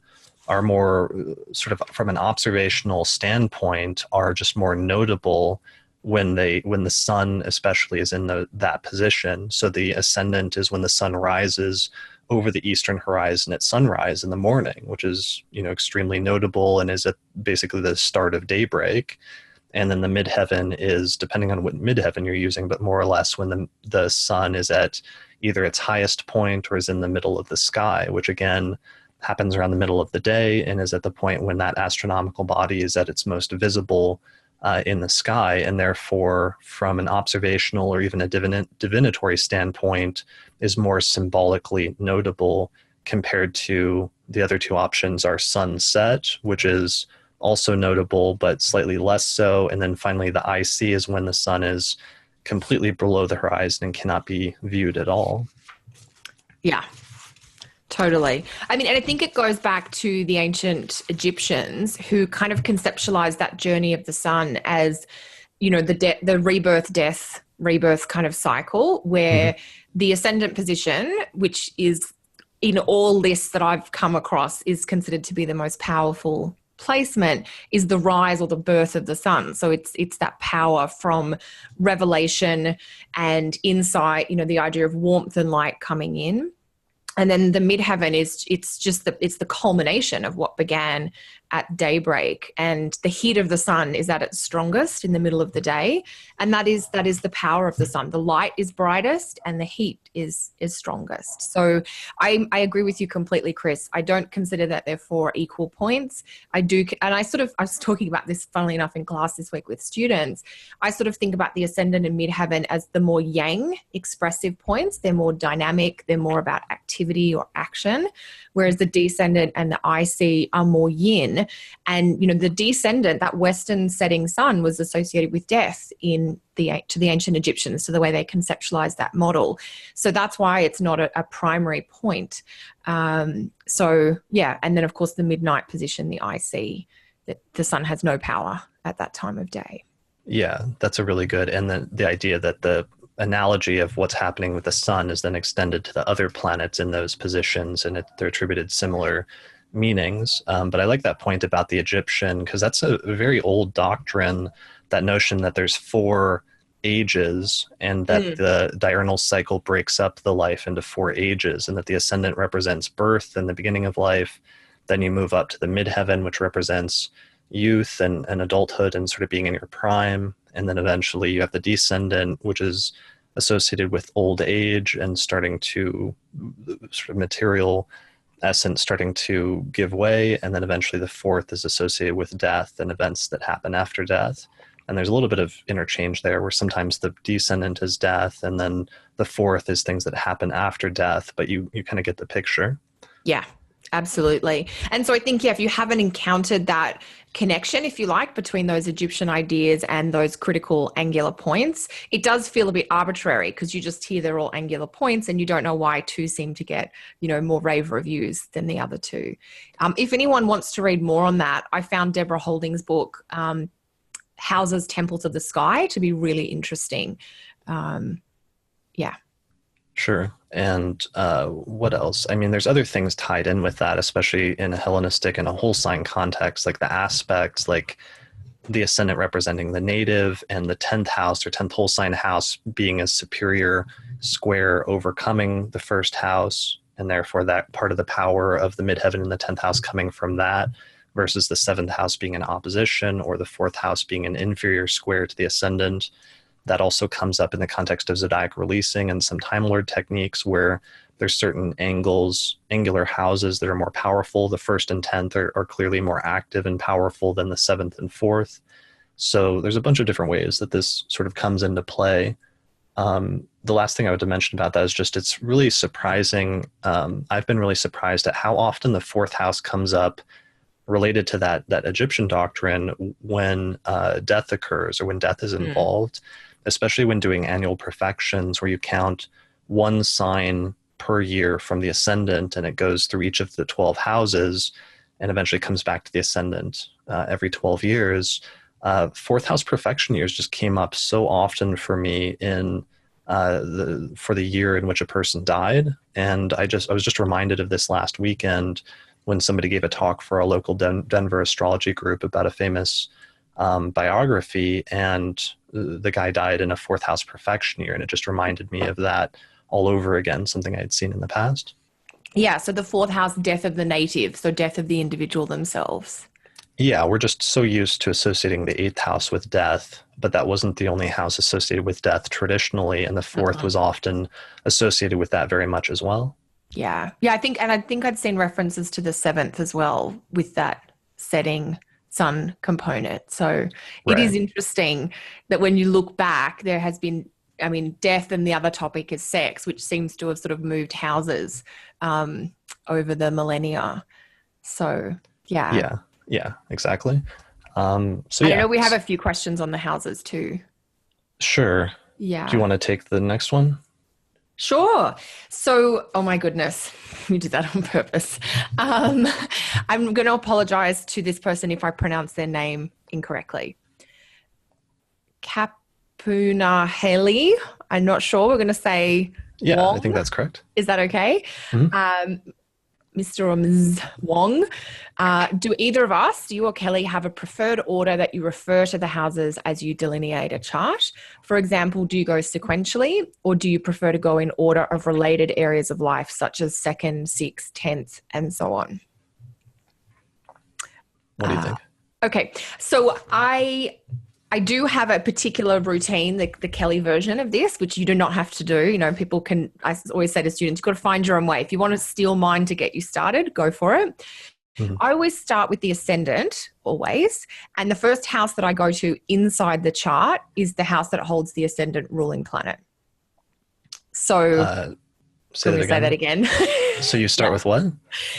are more sort of from an observational standpoint are just more notable when the sun especially is in that position. So the ascendant is when the sun rises over the eastern horizon at sunrise in the morning, which is, extremely notable and is at basically the start of daybreak. And then the midheaven is, depending on what midheaven you're using, but more or less when the sun is at either its highest point or is in the middle of the sky, which again happens around the middle of the day and is at the point when that astronomical body is at its most visible in the sky. And therefore, from an observational or even a divinatory standpoint, is more symbolically notable compared to the other two options are sunset, which is also notable, but slightly less so. And then finally, the IC is when the sun is completely below the horizon and cannot be viewed at all. Yeah, totally. I mean, and I think it goes back to the ancient Egyptians who kind of conceptualized that journey of the sun as, the rebirth, death, rebirth kind of cycle, where the ascendant position, which is in all lists that I've come across, is considered to be the most powerful placement, is the rise or the birth of the sun. So it's that power from revelation and insight, the idea of warmth and light coming in. And then the midheaven it's the culmination of what began at daybreak, and the heat of the sun is at its strongest in the middle of the day. And that is the power of the sun. The light is brightest and the heat is strongest. So I agree with you completely, Chris. I don't consider that they're 4 equal points. I do. And I was talking about this, funnily enough, in class this week with students. I sort of think about the ascendant and midheaven as the more yang expressive points. They're more dynamic. They're more about activity or action, whereas the descendant and the IC are more yin. And, the descendant, that Western setting sun, was associated with death to the ancient Egyptians, to the way they conceptualized that model. So that's why it's not a primary point. So, yeah. And then, of course, the midnight position, the IC, that the sun has no power at that time of day. Yeah, that's a really good. And the idea that the analogy of what's happening with the sun is then extended to the other planets in those positions, and they're attributed similar meanings. But I like that point about the Egyptian, because that's a very old doctrine, that notion that there's 4 ages and that the diurnal cycle breaks up the life into 4 ages, and that the ascendant represents birth and the beginning of life. Then you move up to the midheaven, which represents youth and adulthood and sort of being in your prime. And then eventually you have the descendant, which is associated with old age and starting to sort of material essence starting to give way. And then eventually the 4th is associated with death and events that happen after death. And there's a little bit of interchange there, where sometimes the descendant is death and then the 4th is things that happen after death, but you kind of get the picture. Yeah, absolutely. And so I think, if you haven't encountered that connection, if you like, between those Egyptian ideas and those critical angular points, it does feel a bit arbitrary, because you just hear they're all angular points and you don't know why 2 seem to get, more rave reviews than the other 2. If anyone wants to read more on that, I found Deborah Holding's book, Houses, Temples of the Sky, to be really interesting. Yeah. Sure. And what else? I mean, there's other things tied in with that, especially in a Hellenistic and a whole sign context, like the aspects, like the ascendant representing the native and the 10th house or 10th whole sign house being a superior square overcoming the first house. And therefore that part of the power of the midheaven and the 10th house coming from that, versus the 7th house being an opposition, or the 4th house being an inferior square to the ascendant. That also comes up in the context of zodiac releasing and some Time Lord techniques, where there's certain angular houses that are more powerful. The 1st and 10th are clearly more active and powerful than the 7th and 4th. So there's a bunch of different ways that this sort of comes into play. The last thing I would mention about that is just, it's really surprising. I've been really surprised at how often the 4th house comes up related to that Egyptian doctrine when death occurs, or when death is involved, especially when doing annual perfections, where you count 1 sign per year from the ascendant, and it goes through each of the 12 houses and eventually comes back to the ascendant every 12 years. 4th house perfection years just came up so often for me in for the year in which a person died. And I was just reminded of this last weekend when somebody gave a talk for a local Denver astrology group about a famous biography, and the guy died in a fourth house perfection year. And it just reminded me of that all over again, something I had seen in the past. Yeah. So the fourth house, death of the native. So death of the individual themselves. Yeah, we're just so used to associating the eighth house with death, but that wasn't the only house associated with death traditionally. And the fourth was often associated with that very much as well. Yeah. Yeah. I think I'd seen references to the seventh as well with that setting sun component. So it is interesting that when you look back, there has been, I mean, death, and the other topic is sex, which seems to have sort of moved houses over the millennia. So, yeah. Yeah, exactly. I know we have a few questions on the houses too. Sure. Yeah. Do you want to take the next one? Sure. So, oh my goodness, you did that on purpose. I'm going to apologize to this person if I pronounce their name incorrectly. Kapunaheli. I'm not sure. We're going to say Wong. I think that's correct. Is that okay? Mm-hmm. Mr. or Ms. Wong, do either of us, you or Kelly, have a preferred order that you refer to the houses as you delineate a chart? For example, do you go sequentially, or do you prefer to go in order of related areas of life, such as second, sixth, 10th, and so on? What do you think? Okay, so I do have a particular routine, the Kelly version of this, which you do not have to do. You know, people can, I always say to students, you've got to find your own way. If you want to steal mine to get you started, go for it. Mm-hmm. I always start with the ascendant, always. And the first house that I go to inside the chart is the house that holds the ascendant ruling planet. So, say that again. So you start with what?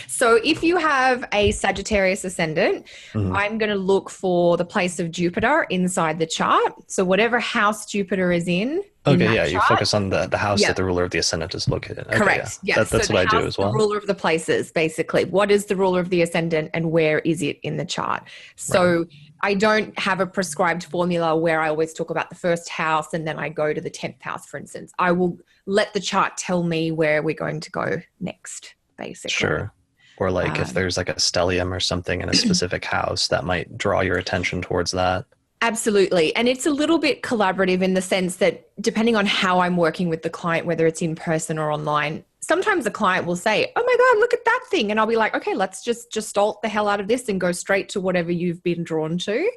So if you have a Sagittarius ascendant, I'm going to look for the place of Jupiter inside the chart. So whatever house Jupiter is in. Okay, yeah, you focus on the house that the ruler of the ascendant is located in. Okay, correct. Yeah. That's what I do as well. The ruler of the places, basically. What is the ruler of the ascendant and where is it in the chart? So I don't have a prescribed formula where I always talk about the first house and then I go to the 10th house, for instance. I will let the chart tell me where we're going to go next, basically. Sure. Or like if there's like a stellium or something in a specific house, that might draw your attention towards that. Absolutely. And it's a little bit collaborative in the sense that depending on how I'm working with the client, whether it's in person or online, sometimes the client will say, oh my God, look at that thing. And I'll be like, okay, let's just alt the hell out of this and go straight to whatever you've been drawn to.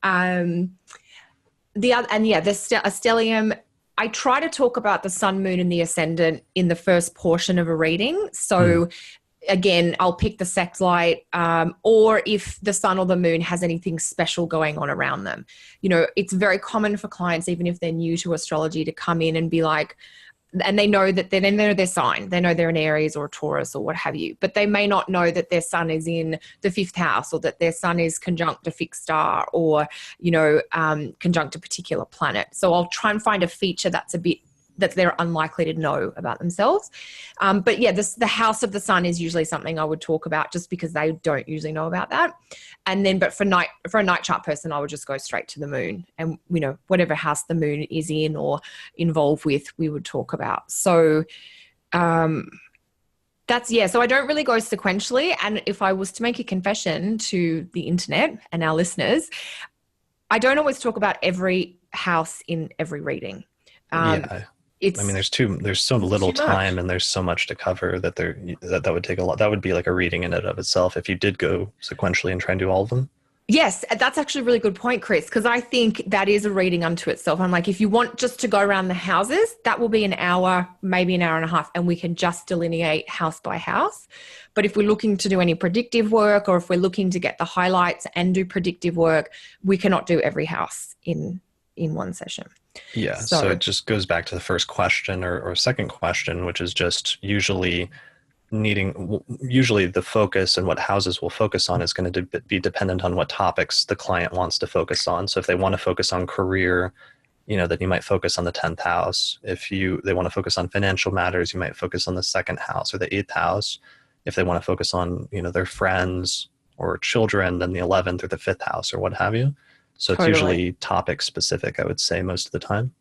A stellium, I try to talk about the sun, moon, and the ascendant in the first portion of a reading. So again, I'll pick the sect light, or if the sun or the moon has anything special going on around them. You know, it's very common for clients, even if they're new to astrology, to come in and be like, and they know that they know their sign. They know they're an Aries or a Taurus or what have you, but they may not know that their sun is in the 5th house, or that their sun is conjunct a fixed star, or, you know, conjunct a particular planet. So I'll try and find a feature that's a bit that they're unlikely to know about themselves. But yeah, the house of the sun is usually something I would talk about just because they don't usually know about that. And then, but for a night chart person, I would just go straight to the moon, and, you know, whatever house the moon is in or involved with, we would talk about. So, so I don't really go sequentially. And if I was to make a confession to the internet and our listeners, I don't always talk about every house in every reading. There's so little time and there's so much to cover that that would take a lot. That would be like a reading in and of itself if you did go sequentially and try and do all of them. Yes, that's actually a really good point, Chris, because I think that is a reading unto itself. I'm like, if you want just to go around the houses, that will be an hour, maybe an hour and a half, and we can just delineate house by house. But if we're looking to do any predictive work, or if we're looking to get the highlights and do predictive work, we cannot do every house in one session. Yeah, so it just goes back to the first question or second question, which is just usually the focus and what houses will focus on is going to be dependent on what topics the client wants to focus on. So if they want to focus on career, you know, then you might focus on the 10th house. If they want to focus on financial matters, you might focus on the 2nd house or the 8th house. If they want to focus on, you know, their friends or children, then the 11th or the 5th house or what have you. So it's usually topic specific, I would say, most of the time.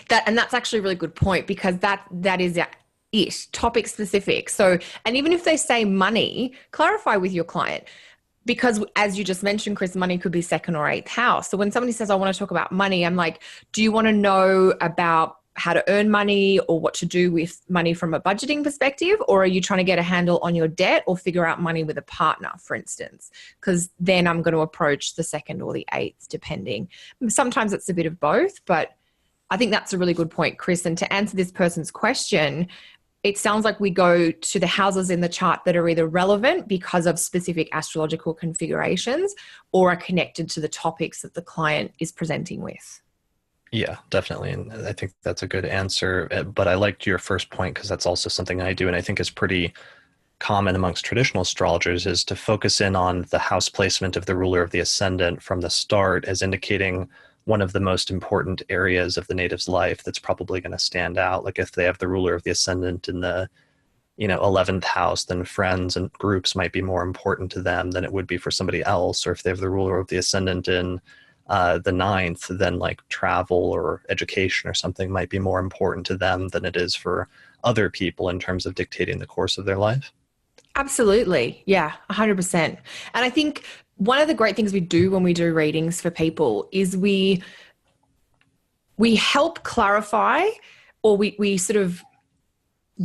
That's actually a really good point, because that is it, topic specific. So, and even if they say money, clarify with your client, because as you just mentioned, Chris, money could be second or eighth house. So when somebody says, I want to talk about money, I'm like, do you want to know about how to earn money or what to do with money from a budgeting perspective? Or are you trying to get a handle on your debt or figure out money with a partner, for instance? Because then I'm going to approach the second or the eighth, depending. Sometimes it's a bit of both, but I think that's a really good point, Chris. And to answer this person's question, it sounds like we go to the houses in the chart that are either relevant because of specific astrological configurations or are connected to the topics that the client is presenting with. Yeah, definitely. And I think that's a good answer. But I liked your first point because that's also something I do. And I think is pretty common amongst traditional astrologers, is to focus in on the house placement of the ruler of the ascendant from the start as indicating one of the most important areas of the native's life that's probably going to stand out. Like if they have the ruler of the ascendant in the 11th house, then friends and groups might be more important to them than it would be for somebody else. Or if they have the ruler of the ascendant in the ninth, then like travel or education or something might be more important to them than it is for other people in terms of dictating the course of their life. Absolutely. Yeah, 100%. And I think one of the great things we do when we do readings for people is we help clarify, or we sort of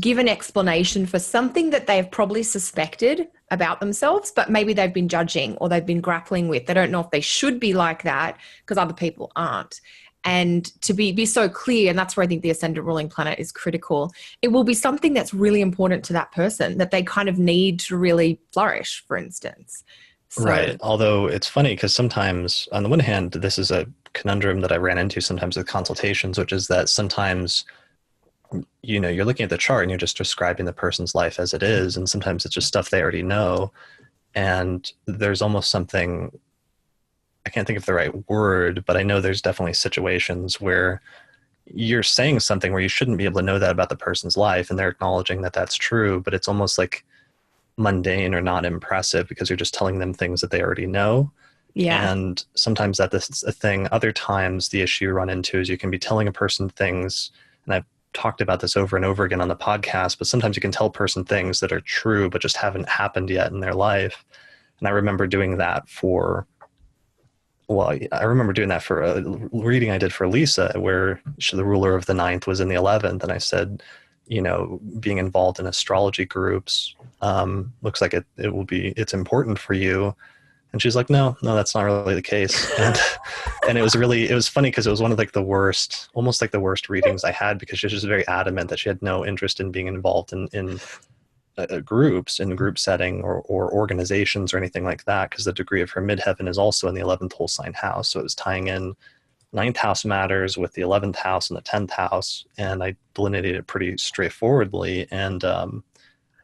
give an explanation for something that they've probably suspected about themselves, but maybe they've been judging or they've been grappling with. They don't know if they should be like that because other people aren't. And to be so clear, and that's where I think the ascendant ruling planet is critical, it will be something that's really important to that person that they kind of need to really flourish, for instance. So, right. Although it's funny because sometimes, on the one hand, this is a conundrum that I ran into sometimes with consultations, which is that sometimes, you're looking at the chart and you're just describing the person's life as it is. And sometimes it's just stuff they already know. And there's almost something, I can't think of the right word, but I know there's definitely situations where you're saying something where you shouldn't be able to know that about the person's life, and they're acknowledging that that's true, but it's almost like mundane or not impressive because you're just telling them things that they already know. yeah. And sometimes that's a thing. Other times the issue you run into is you can be telling a person things, and I've talked about this over and over again on the podcast, but sometimes you can tell a person things that are true but just haven't happened yet in their life. And I remember doing that for a reading I did for Lisa, where the ruler of the ninth was in the 11th. And I said, being involved in astrology groups looks like it's important for you. And she's like, no, that's not really the case. And it was funny because it was one of like almost like the worst readings I had, because she was just very adamant that she had no interest in being involved in groups, in group setting or organizations or anything like that, because the degree of her midheaven is also in the 11th whole sign house. So it was tying in ninth house matters with the 11th house and the 10th house. And I delineated it pretty straightforwardly. And,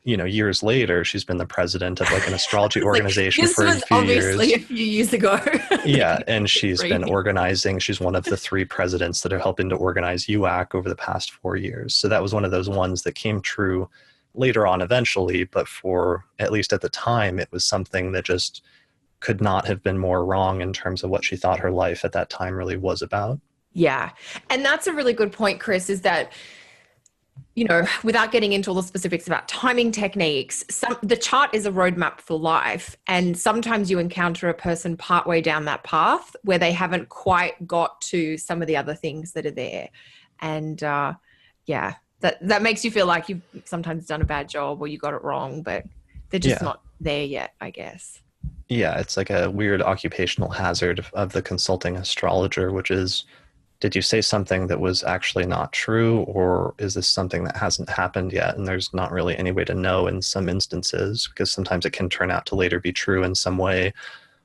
years later, she's been the president of like an astrology organization for a few years. Obviously a few years ago. Yeah. And she's been organizing. She's one of the 3 presidents that are helping to organize UAC over the past 4 years. So that was one of those ones that came true later on eventually, but for at least at the time, it was something that just could not have been more wrong in terms of what she thought her life at that time really was about. Yeah. And that's a really good point, Chris, is that, without getting into all the specifics about timing techniques, the chart is a roadmap for life. And sometimes you encounter a person partway down that path where they haven't quite got to some of the other things that are there. And that makes you feel like you've sometimes done a bad job or you got it wrong, but they're just not there yet, I guess. Yeah, it's like a weird occupational hazard of the consulting astrologer, which is, did you say something that was actually not true, or is this something that hasn't happened yet? And there's not really any way to know in some instances, because sometimes it can turn out to later be true in some way.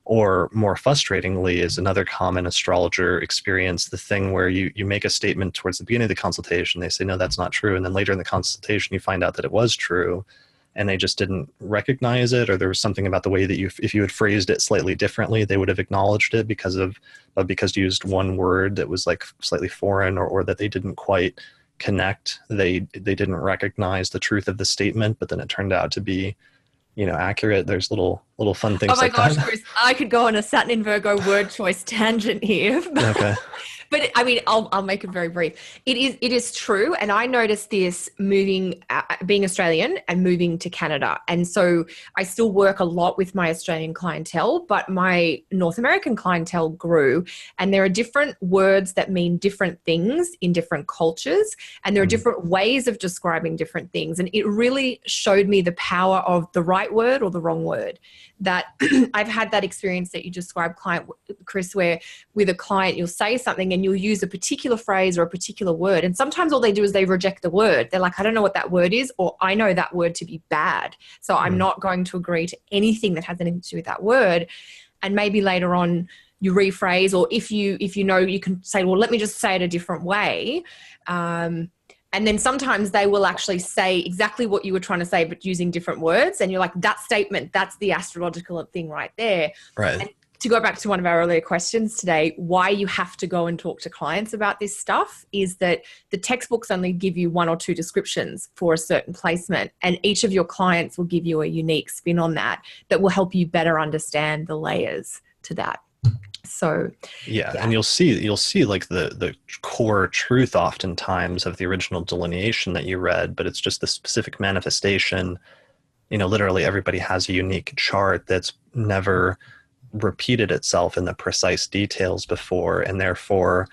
Or more frustratingly is another common astrologer experience, the thing where you make a statement towards the beginning of the consultation, they say, no, that's not true. And then later in the consultation, you find out that it was true, and they just didn't recognize it, or there was something about the way that if you had phrased it slightly differently, they would have acknowledged it because you used one word that was like slightly foreign, or that they didn't quite connect. They didn't recognize the truth of the statement, but then it turned out to be, accurate. There's little fun things like that. Oh my gosh, Chris, I could go on a Saturn in Virgo word choice tangent here. Okay. But I mean, I'll make it very brief. It is true. And I noticed this moving, being Australian and moving to Canada. And so I still work a lot with my Australian clientele, but my North American clientele grew. And there are different words that mean different things in different cultures. And there are different ways of describing different things. And it really showed me the power of the right word or the wrong word. That I've had that experience that you described, Chris, where with a client, you'll say something and you'll use a particular phrase or a particular word. And sometimes all they do is they reject the word. They're like, I don't know what that word is, or I know that word to be bad. So I'm not going to agree to anything that has anything to do with that word. And maybe later on you rephrase, or if you know, you can say, well, let me just say it a different way. And then sometimes they will actually say exactly what you were trying to say, but using different words. And you're like, that statement, that's the astrological thing right there. Right. And to go back to one of our earlier questions today, why you have to go and talk to clients about this stuff is that the textbooks only give you one or two descriptions for a certain placement. And each of your clients will give you a unique spin on that will help you better understand the layers to that. So yeah, and you'll see like the core truth oftentimes of the original delineation that you read, but it's just the specific manifestation. You know, literally everybody has a unique chart that's never repeated itself in the precise details before, and therefore,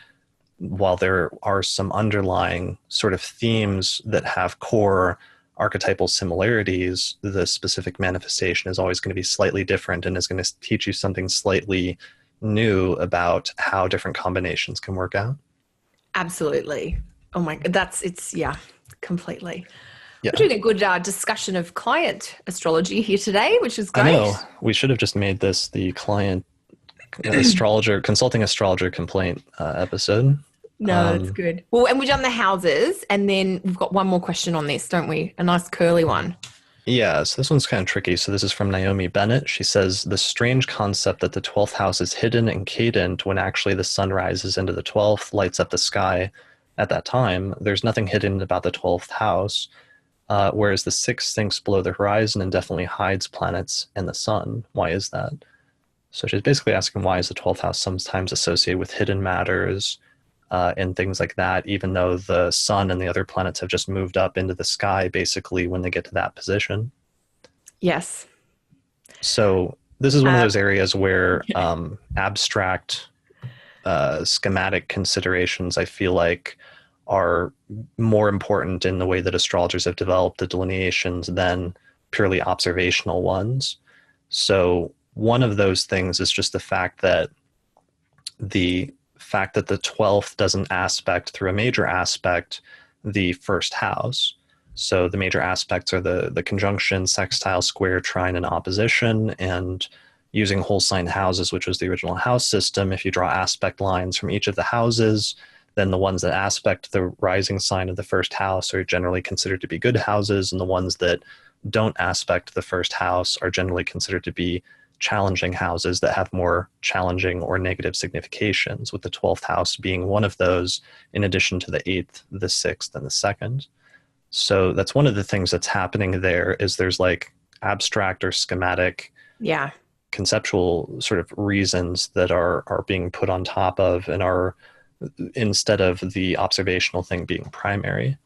while there are some underlying sort of themes that have core archetypal similarities, the specific manifestation is always going to be slightly different and is going to teach you something slightly new about how different combinations can work out. Absolutely. Oh my God, completely. Yeah. We're doing a good discussion of client astrology here today, which is great. I know. We should have just made this the client consulting astrologer complaint episode. No, that's good. Well, and we've done the houses, and then we've got one more question on this, don't we? A nice curly one. Yeah, so this one's kind of tricky. So this is from Naomi Bennett. She says, the strange concept that the 12th house is hidden and cadent when actually the sun rises into the 12th, lights up the sky at that time. There's nothing hidden about the 12th house, whereas the 6th sinks below the horizon and definitely hides planets and the sun. Why is that? So she's basically asking, why is the 12th house sometimes associated with hidden matters and things like that, even though the sun and the other planets have just moved up into the sky basically when they get to that position. Yes. So this is one of those areas where abstract schematic considerations, I feel like, are more important in the way that astrologers have developed the delineations than purely observational ones. So one of those things is just the fact that the 12th doesn't aspect through a major aspect the first house. So the major aspects are the conjunction, sextile, square, trine, and opposition. And using whole sign houses, which was the original house system, if you draw aspect lines from each of the houses, then the ones that aspect the rising sign of the first house are generally considered to be good houses, and the ones that don't aspect the first house are generally considered to be challenging houses that have more challenging or negative significations, with the 12th house being one of those, in addition to the 8th, the 6th, and the 2nd. So that's one of the things that's happening there, is there's like abstract or schematic conceptual sort of reasons that are being put on top of and are, instead of the observational thing being primary.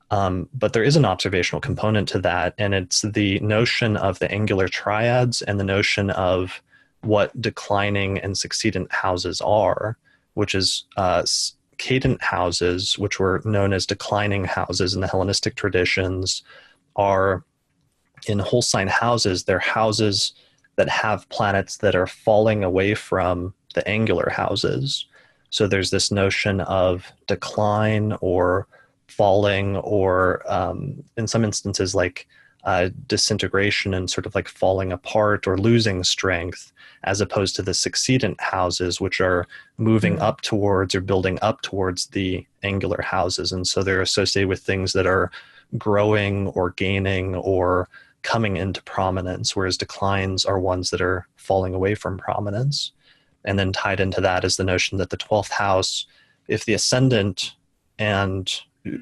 But there is an observational component to that, and it's the notion of the angular triads and the notion of what declining and succedent houses are, which is cadent houses, which were known as declining houses in the Hellenistic traditions, are in whole sign houses. They're houses that have planets that are falling away from the angular houses. So there's this notion of decline or falling, or in some instances like disintegration and sort of like falling apart or losing strength, as opposed to the succedent houses, which are moving up towards or building up towards the angular houses. And so they're associated with things that are growing or gaining or coming into prominence, whereas declines are ones that are falling away from prominence. And then tied into that is the notion that the 12th house, if the ascendant and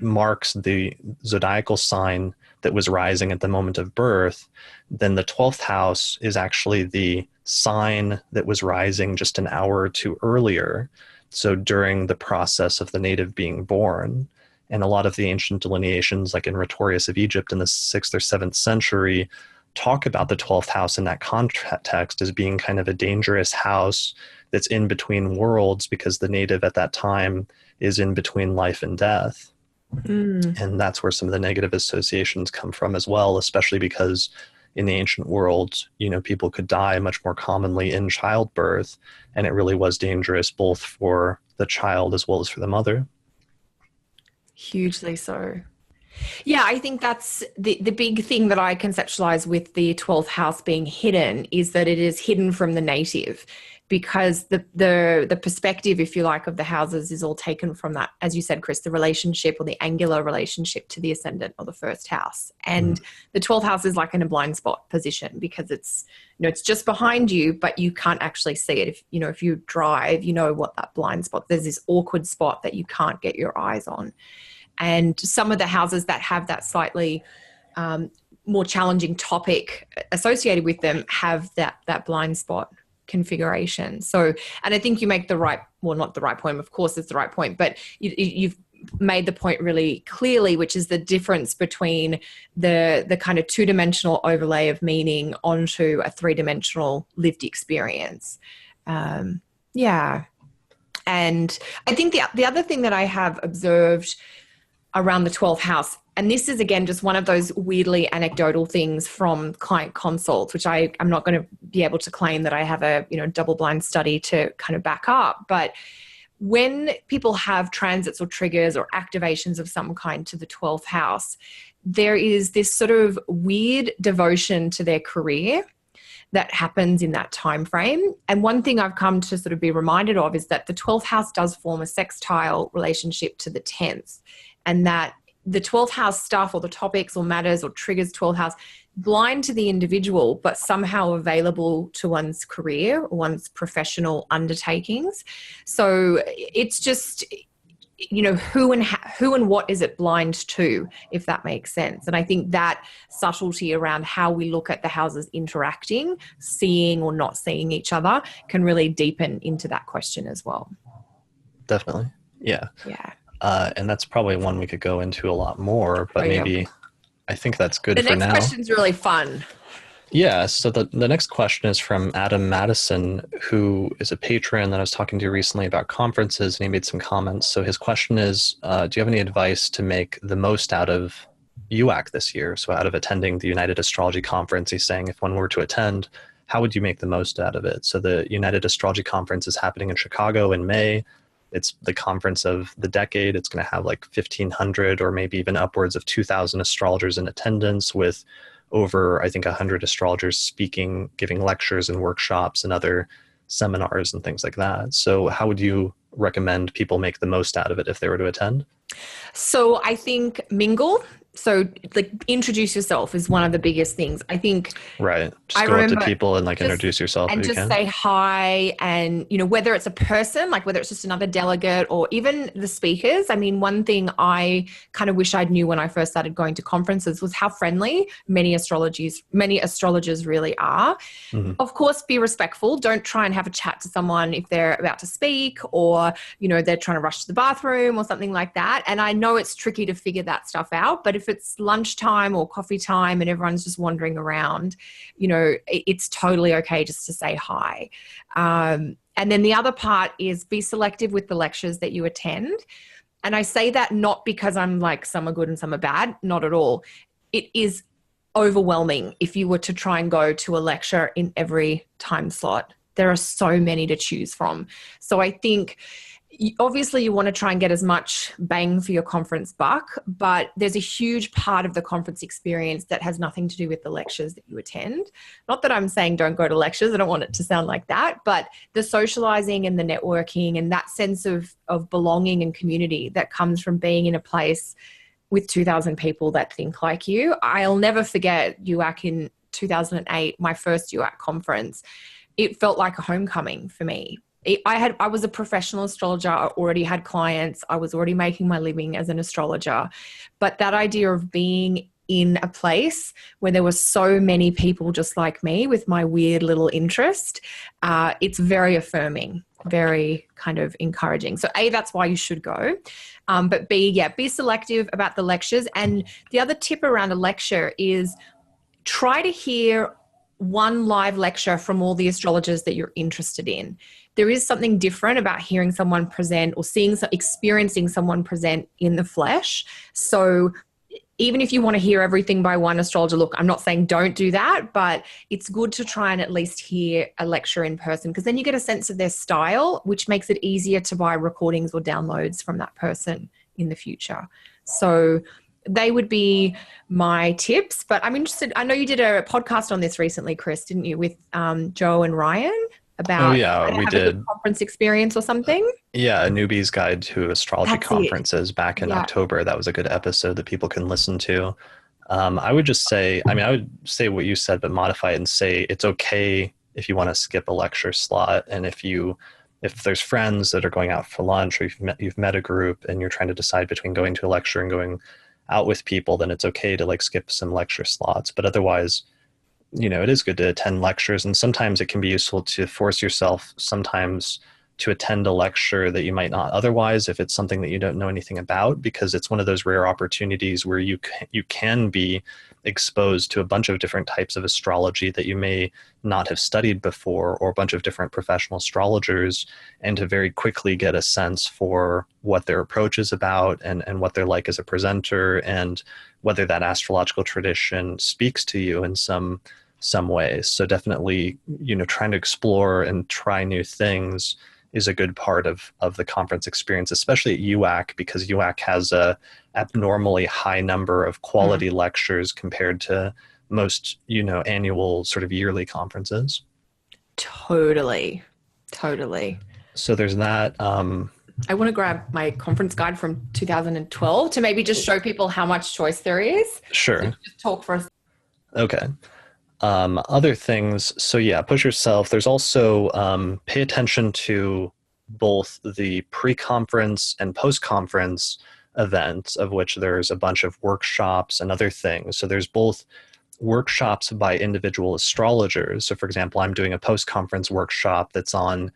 marks the zodiacal sign that was rising at the moment of birth, then the 12th house is actually the sign that was rising just an hour or two earlier. So during the process of the native being born, and a lot of the ancient delineations, like in Rhetorius of Egypt in the 6th or 7th century, talk about the 12th house in that context as being kind of a dangerous house that's in between worlds, because the native at that time is in between life and death. And that's where some of the negative associations come from as well, especially because in the ancient world, people could die much more commonly in childbirth, and it really was dangerous both for the child as well as for the mother. Hugely so. Yeah, I think that's the big thing that I conceptualize with the 12th house being hidden, is that it is hidden from the native, because the perspective, if you like, of the houses is all taken from that, as you said, Chris, the relationship or the angular relationship to the ascendant or the first house. And the 12th house is like in a blind spot position, because it's, it's just behind you, but you can't actually see it. If you drive, what that blind spot, there's this awkward spot that you can't get your eyes on. And some of the houses that have that slightly more challenging topic associated with them have that blind spot configuration. So, and I think you make not the right point, of course it's the right point, but you've made the point really clearly, which is the difference between the kind of two-dimensional overlay of meaning onto a three-dimensional lived experience. Yeah. And I think the other thing that I have observed around the 12th house, and this is again just one of those weirdly anecdotal things from client consults, which I'm not going to be able to claim that I have a double-blind study to kind of back up, but when people have transits or triggers or activations of some kind to the 12th house, there is this sort of weird devotion to their career that happens in that time frame. And one thing I've come to sort of be reminded of is that the 12th house does form a sextile relationship to the 10th, and that the 12th house stuff or the topics or matters or triggers 12th house blind to the individual, but somehow available to one's career or one's professional undertakings. So it's just, who and what is it blind to, if that makes sense. And I think that subtlety around how we look at the houses interacting, seeing or not seeing each other, can really deepen into that question as well. Definitely. Yeah. Yeah. And that's probably one we could go into a lot more, but maybe I think that's good for now. The next question's really fun. Yeah. So the next question is from Adam Madison, who is a patron that I was talking to recently about conferences, and he made some comments. So his question is, do you have any advice to make the most out of UAC this year? So out of attending the United Astrology Conference, he's saying if one were to attend, how would you make the most out of it? So the United Astrology Conference is happening in Chicago in May. It's the conference of the decade. It's going to have like 1,500 or maybe even upwards of 2,000 astrologers in attendance, with over, I think, 100 astrologers speaking, giving lectures and workshops and other seminars and things like that. So how would you recommend people make the most out of it if they were to attend? So I think mingle. So like introduce yourself is one of the biggest things. I think. Right. Just go up to people and introduce yourself. And just say hi. And, whether it's a person, like whether it's just another delegate or even the speakers. I mean, one thing I kind of wish I'd knew when I first started going to conferences was how friendly many astrologers really are. Mm-hmm. Of course, be respectful. Don't try and have a chat to someone if they're about to speak or, they're trying to rush to the bathroom or something like that. And I know it's tricky to figure that stuff out, but if it's lunchtime or coffee time and everyone's just wandering around, it's totally okay just to say hi. And then the other part is be selective with the lectures that you attend. And I say that not because I'm like some are good and some are bad, not at all. It is overwhelming if you were to try and go to a lecture in every time slot. There are so many to choose from. So I think obviously you want to try and get as much bang for your conference buck, but there's a huge part of the conference experience that has nothing to do with the lectures that you attend. Not that I'm saying don't go to lectures. I don't want it to sound like that, but the socializing and the networking and that sense of belonging and community that comes from being in a place with 2,000 people that think like you. I'll never forget UAC in 2008, my first UAC conference. It felt like a homecoming for me. I was a professional astrologer. I already had clients. I was already making my living as an astrologer. But that idea of being in a place where there were so many people just like me with my weird little interest, it's very affirming, very kind of encouraging. So A, that's why you should go. But B, be selective about the lectures. And the other tip around a lecture is try to hear one live lecture from all the astrologers that you're interested in. There is something different about hearing someone present or experiencing someone present in the flesh. So even if you want to hear everything by one astrologer, look, I'm not saying don't do that, but it's good to try and at least hear a lecture in person, because then you get a sense of their style, which makes it easier to buy recordings or downloads from that person in the future. So they would be my tips. But I'm interested, I know you did a podcast on this recently, Chris, didn't you, with Joe and Ryan about we did a good conference experience or something? Yeah, a newbie's guide to astrology conferences back in October. That was a good episode that people can listen to. I would say what you said, but modify it and say it's okay if you want to skip a lecture slot. And if there's friends that are going out for lunch, or you've met a group and you're trying to decide between going to a lecture and going out with people, then it's okay to skip some lecture slots. But otherwise, it is good to attend lectures, and sometimes it can be useful to force yourself sometimes to attend a lecture that you might not otherwise if it's something that you don't know anything about, because it's one of those rare opportunities where you can be exposed to a bunch of different types of astrology that you may not have studied before, or a bunch of different professional astrologers, and to very quickly get a sense for what their approach is about and what they're like as a presenter, and whether that astrological tradition speaks to you in some ways. So definitely, trying to explore and try new things is a good part of the conference experience, especially at UAC, because UAC has a abnormally high number of quality lectures compared to most, annual sort of yearly conferences. Totally. So there's that. I want to grab my conference guide from 2012 to maybe just show people how much choice there is. Sure. So just talk for us. Okay. Other things. So push yourself. There's also pay attention to both the pre-conference and post-conference events, of which there's a bunch of workshops and other things. So there's both workshops by individual astrologers. So for example, I'm doing a post-conference workshop that's on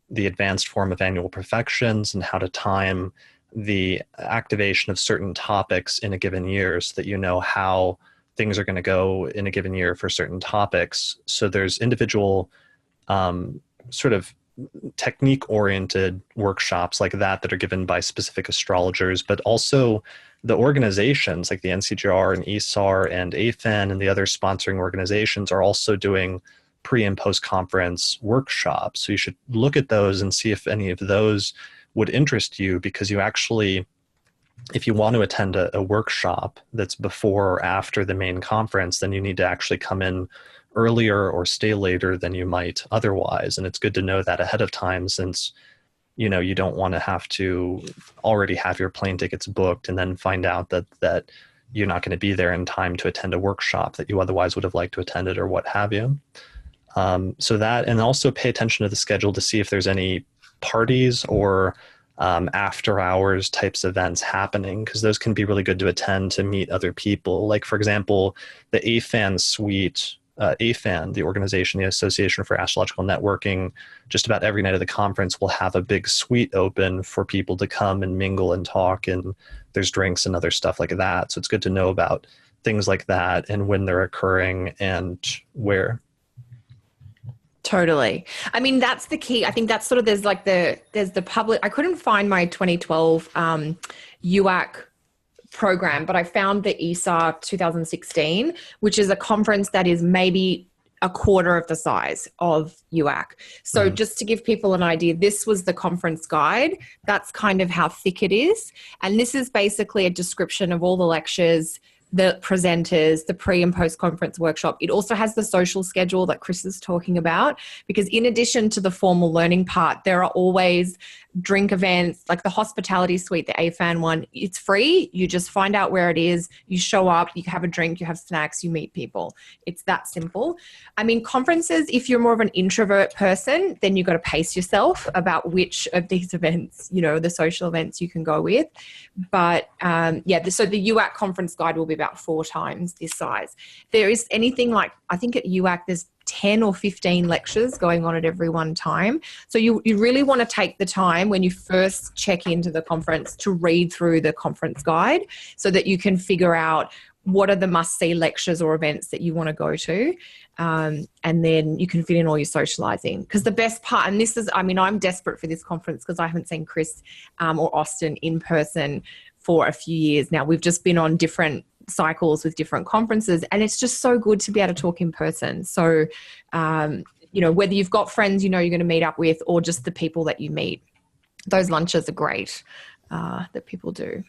the advanced form of annual perfections and how to time the activation of certain topics in a given year, so that you know how things are going to go in a given year for certain topics. So there's individual sort of technique-oriented workshops like that are given by specific astrologers, but also the organizations like the NCGR and ESAR and AFAN and the other sponsoring organizations are also doing pre- and post-conference workshops. So you should look at those and see if any of those would interest you, because you actually, if you want to attend a workshop that's before or after the main conference, then you need to actually come in earlier or stay later than you might otherwise. And it's good to know that ahead of time, since you don't want to have to already have your plane tickets booked and then find out that you're not going to be there in time to attend a workshop that you otherwise would have liked to attend it, or what have you. So that, and also pay attention to the schedule to see if there's any parties or after hours types events happening, because those can be really good to attend to meet other people. Like for example, the AFAN suite, AFAN, the organization, the Association for Astrological Networking, just about every night of the conference will have a big suite open for people to come and mingle and talk, and there's drinks and other stuff like that. So it's good to know about things like that and when they're occurring and where. Totally. I mean, that's the key. I think that's sort of, there's the public, I couldn't find my 2012 UAC program, but I found the ESAR 2016, which is a conference that is maybe a quarter of the size of UAC. So just to give people an idea, this was the conference guide. That's kind of how thick it is. And this is basically a description of all the lectures, the presenters, the pre and post conference workshop. It also has the social schedule that Chris is talking about, because in addition to the formal learning part, there are always drink events, like the hospitality suite, the AFAN one. It's free. You just find out where it is. You show up, you have a drink, you have snacks, you meet people. It's that simple. I mean, conferences, if you're more of an introvert person, then you've got to pace yourself about which of these events, the social events you can go with. But so the UAC conference guide will be about 4 times this size. There is anything like, I think at UAC there's 10 or 15 lectures going on at every one time. So you really want to take the time when you first check into the conference to read through the conference guide so that you can figure out what are the must-see lectures or events that you want to go to. And then you can fit in all your socializing. Because the best part, and this is, I mean, I'm desperate for this conference because I haven't seen Chris or Austin in person for a few years now. We've just been on different cycles with different conferences, and it's just so good to be able to talk in person. So, you know, whether you've got friends you know you're going to meet up with or just the people that you meet, those lunches are great that people do.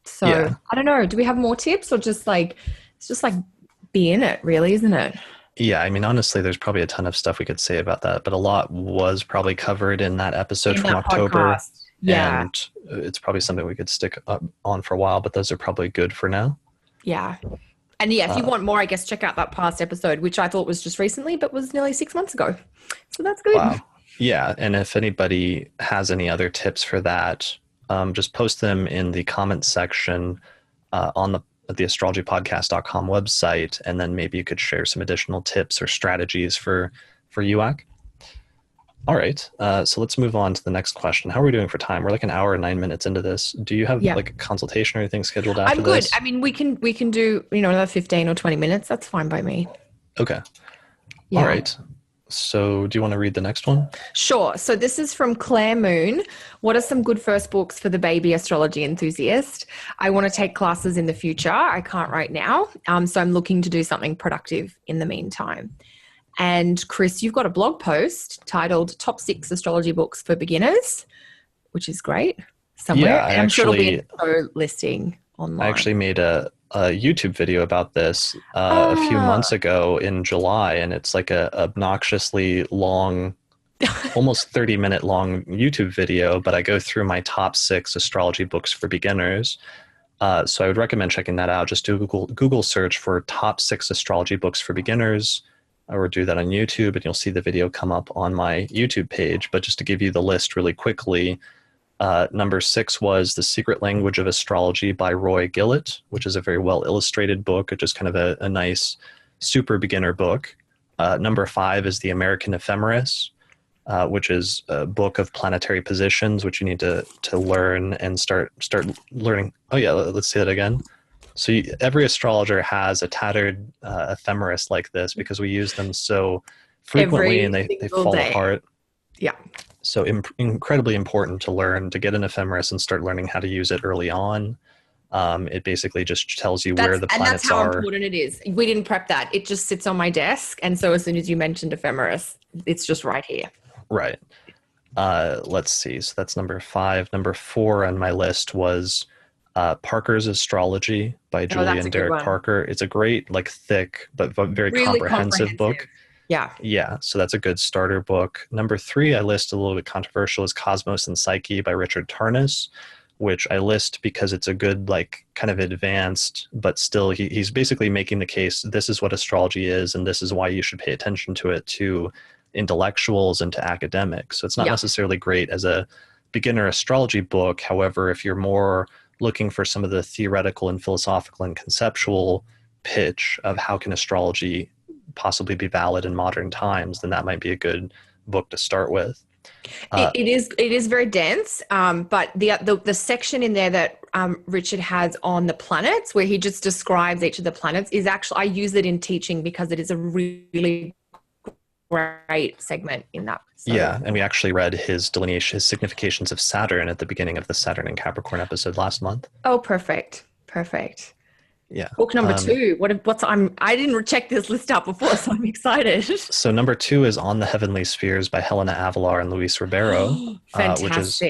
So I don't know, do we have more tips or just like, it's just like be in it really, isn't it? Yeah, I mean, honestly, there's probably a ton of stuff we could say about that, but a lot was probably covered in that episode from October. Podcast. Yeah. And it's probably something we could stick on for a while, but those are probably good for now. Yeah. And yeah, if you want more, I guess check out that past episode, which I thought was just recently, but was nearly 6 months ago. So that's good. Wow. Yeah. And if anybody has any other tips for that, just post them in the comments section on the astrologypodcast.com website. And then maybe you could share some additional tips or strategies for UAC. All right. So let's move on to the next question. How are we doing for time? We're like an hour and 9 minutes into this. Do you have like a consultation or anything scheduled after this? I'm good. I mean, we can do, you know, another 15 or 20 minutes. That's fine by me. Okay. Yeah. All right. So do you want to read the next one? Sure. So this is from Claire Moon. What are some good first books for the baby astrology enthusiast? I want to take classes in the future. I can't right now. So I'm looking to do something productive in the meantime. And Chris, you've got a blog post titled Top 6 Astrology Books for Beginners, which is great somewhere. Yeah, I'm sure it'll be in the show listing online. I actually made a YouTube video about this a few months ago in July, and it's like a obnoxiously long, almost 30-minute long YouTube video, but I go through my top 6 astrology books for beginners. So I would recommend checking that out. Just do a Google search for top 6 astrology books for beginners, or do that on YouTube, and you'll see the video come up on my YouTube page. But just to give you the list really quickly, number 6 was The Secret Language of Astrology by Roy Gillett, which is a very well illustrated book. It's just kind of a nice super beginner book. Number 5 is The American Ephemeris, which is a book of planetary positions, which you need to learn and start learning. Oh yeah, let's say that again. So every astrologer has a tattered ephemeris like this because we use them so frequently and they fall apart. Yeah. So incredibly important to learn, to get an ephemeris and start learning how to use it early on. It basically just tells you where the planets are. And that's how important it is. We didn't prep that. It just sits on my desk. And so as soon as you mentioned ephemeris, it's just right here. Right. Let's see. So that's number 5. Number 4 on my list was Parker's Astrology by Julie and Derek Parker. It's a great, like thick, but very really comprehensive book. Yeah. Yeah. So that's a good starter book. Number 3, I list a little bit controversial, is Cosmos and Psyche by Richard Tarnas, which I list because it's a good, like kind of advanced, but still he's basically making the case, this is what astrology is, and this is why you should pay attention to it, to intellectuals and to academics. So it's not necessarily great as a beginner astrology book. However, if you're more looking for some of the theoretical and philosophical and conceptual pitch of how can astrology possibly be valid in modern times, then that might be a good book to start with. It is very dense, but the section in there that Richard has on the planets, where he just describes each of the planets, is actually, I use it in teaching because it is a really great segment in that. So. Yeah, and we actually read his delineation, his significations of Saturn at the beginning of the Saturn and Capricorn episode last month. Oh, perfect. Yeah. Book number 2. I didn't check this list out before, so I'm excited. So number 2 is On the Heavenly Spheres by Helena Avalar and Luis Ribeiro, which is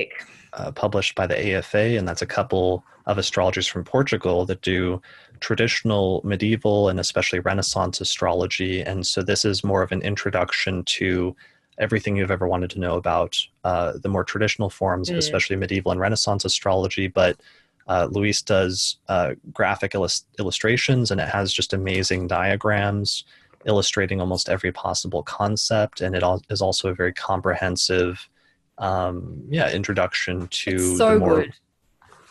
published by the AFA, and that's a couple of astrologers from Portugal that do traditional, medieval, and especially Renaissance astrology. And so this is more of an introduction to everything you've ever wanted to know about the more traditional forms of especially medieval and Renaissance astrology. But Luis does graphic illustrations, and it has just amazing diagrams illustrating almost every possible concept. And it is also a very comprehensive introduction to it's so the more good.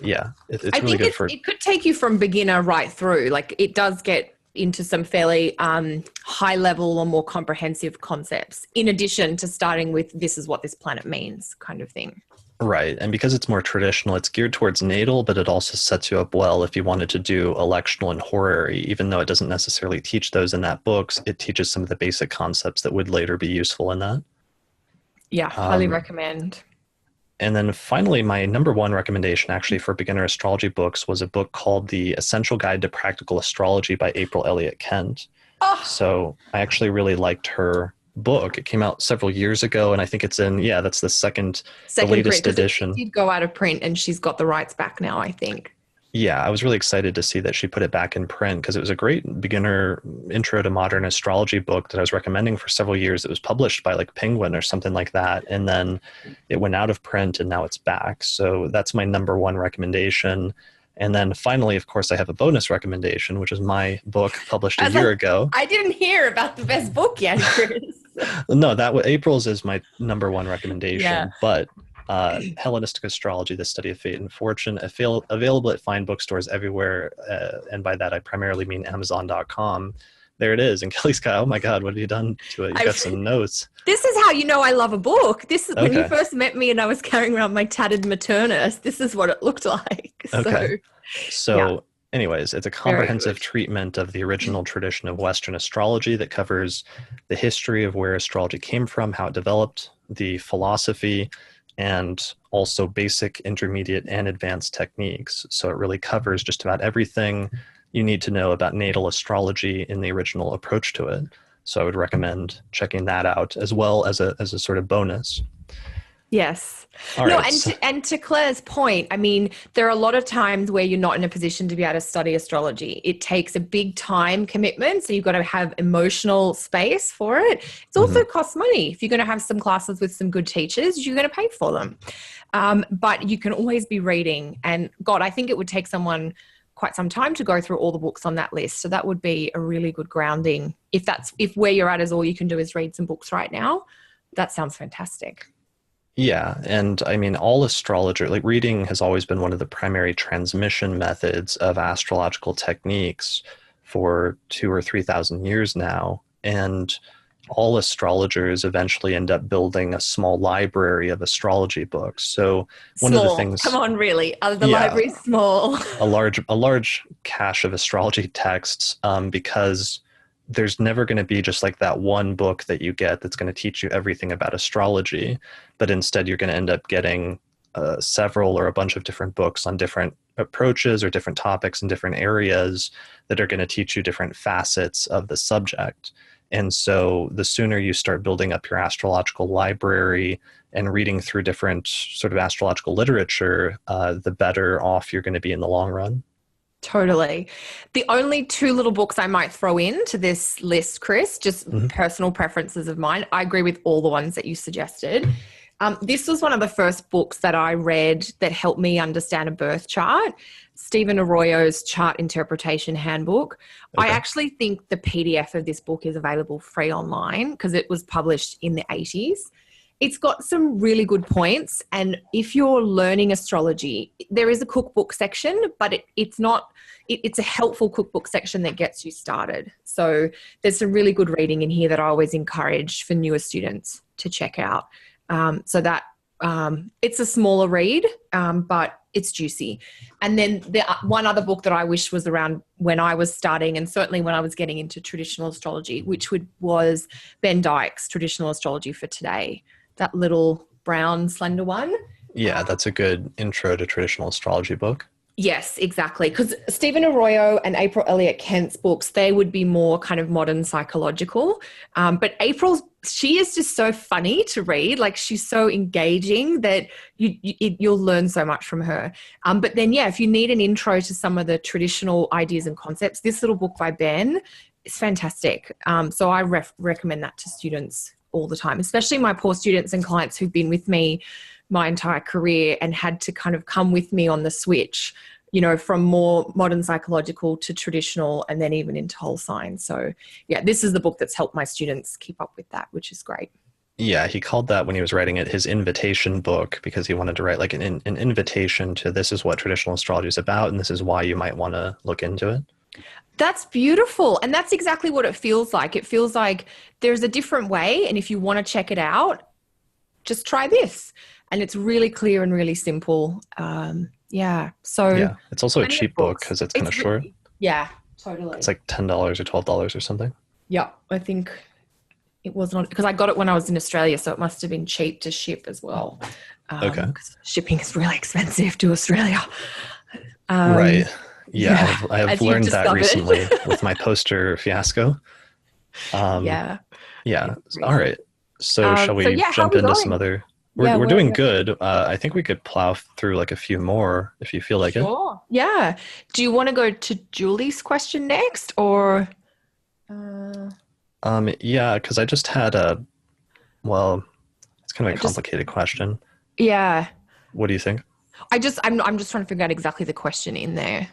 Yeah, it's I really think good for. it could take you from beginner right through. Like it does get into some fairly high level or more comprehensive concepts, in addition to starting with this is what this planet means kind of thing. Right. And because it's more traditional, it's geared towards natal, but it also sets you up well if you wanted to do electional and horary, even though it doesn't necessarily teach those in that books, it teaches some of the basic concepts that would later be useful in that. Yeah, highly recommend. And then finally, my number one recommendation actually for beginner astrology books was a book called The Essential Guide to Practical Astrology by April Elliott Kent. Oh. So I actually really liked her book. It came out several years ago, and I think it's in, that's the latest print, edition. It did go out of print and she's got the rights back now, I think. Yeah, I was really excited to see that she put it back in print because it was a great beginner intro to modern astrology book that I was recommending for several years. It was published by like Penguin or something like that. And then it went out of print and now it's back. So that's my number one recommendation. And then finally, of course, I have a bonus recommendation, which is my book published a year ago. I didn't hear about the best book yet, Chris. No, April's is my number one recommendation, but Hellenistic Astrology, the Study of Fate and Fortune, available at fine bookstores everywhere. And by that, I primarily mean Amazon.com. There it is. And Kelly's got, oh my God, what have you done to it? You got some notes. This is how you know I love a book. This is when you first met me and I was carrying around my tattered Maternus. This is what it looked like. Okay. So anyways, it's a comprehensive treatment of the original tradition of Western astrology that covers the history of where astrology came from, how it developed, the philosophy, and also basic, intermediate, and advanced techniques. So it really covers just about everything you need to know about natal astrology in the original approach to it. So I would recommend checking that out as well as a sort of bonus. Yes. And to Claire's point, I mean, there are a lot of times where you're not in a position to be able to study astrology. It takes a big time commitment, so you've got to have emotional space for it. It also costs money. If you're going to have some classes with some good teachers, you're going to pay for them. But you can always be reading. And God, I think it would take someone quite some time to go through all the books on that list. So that would be a really good grounding. If where you're at is all you can do is read some books right now, that sounds fantastic. Yeah. And I mean, all astrologer, like reading has always been one of the primary transmission methods of astrological techniques for 2,000 or 3,000 years now. And all astrologers eventually end up building a small library of astrology books. So one of the things, come on, really, the library's small. a large cache of astrology texts, because there's never going to be just like that one book that you get that's going to teach you everything about astrology, but instead you're going to end up getting several or a bunch of different books on different approaches or different topics in different areas that are going to teach you different facets of the subject. And so the sooner you start building up your astrological library and reading through different sort of astrological literature, the better off you're going to be in the long run. Totally. The only two little books I might throw into this list, Chris, just personal preferences of mine. I agree with all the ones that you suggested. This was one of the first books that I read that helped me understand a birth chart, Stephen Arroyo's Chart Interpretation Handbook. Okay. I actually think the PDF of this book is available free online because it was published in the 80s. It's got some really good points. And if you're learning astrology, there is a cookbook section, but it's a helpful cookbook section that gets you started. So there's some really good reading in here that I always encourage for newer students to check out. So that it's a smaller read, but it's juicy. And then the one other book that I wish was around when I was starting, and certainly when I was getting into traditional astrology, was Ben Dykes' Traditional Astrology for Today. That little brown, slender one. Yeah, that's a good intro to traditional astrology book. Yes, exactly. Because Stephen Arroyo and April Elliott Kent's books, they would be more kind of modern psychological. But she is just so funny to read. Like, she's so engaging that you'll learn so much from her. But then, if you need an intro to some of the traditional ideas and concepts, this little book by Ben is fantastic. So I recommend that to students all the time, especially my poor students and clients who've been with me my entire career and had to kind of come with me on the switch, from more modern psychological to traditional and then even into whole signs. So this is the book that's helped my students keep up with that, which is great. Yeah, he called that when he was writing it his invitation book because he wanted to write like an invitation to this is what traditional astrology is about and this is why you might want to look into it. That's beautiful. And that's exactly what it feels like. It feels like there's a different way. And if you want to check it out, just try this. And it's really clear and really simple. Yeah. So yeah, it's also a cheap book because it's kind of short. Yeah, totally. It's like $10 or $12 or something. Yeah, I think it was not because I got it when I was in Australia, so it must have been cheap to ship as well. Okay. Shipping is really expensive to Australia. Right. Yeah, I have learned that discovered. recently with my poster fiasco. Yeah. All right. So shall we jump into some other? We're doing good. I think we could plow through like a few more if you feel like it. Sure. Yeah. Do you want to go to Julie's question next or? Yeah, because I just had it's kind of a complicated question. Yeah. What do you think? I'm just trying to figure out exactly the question in there.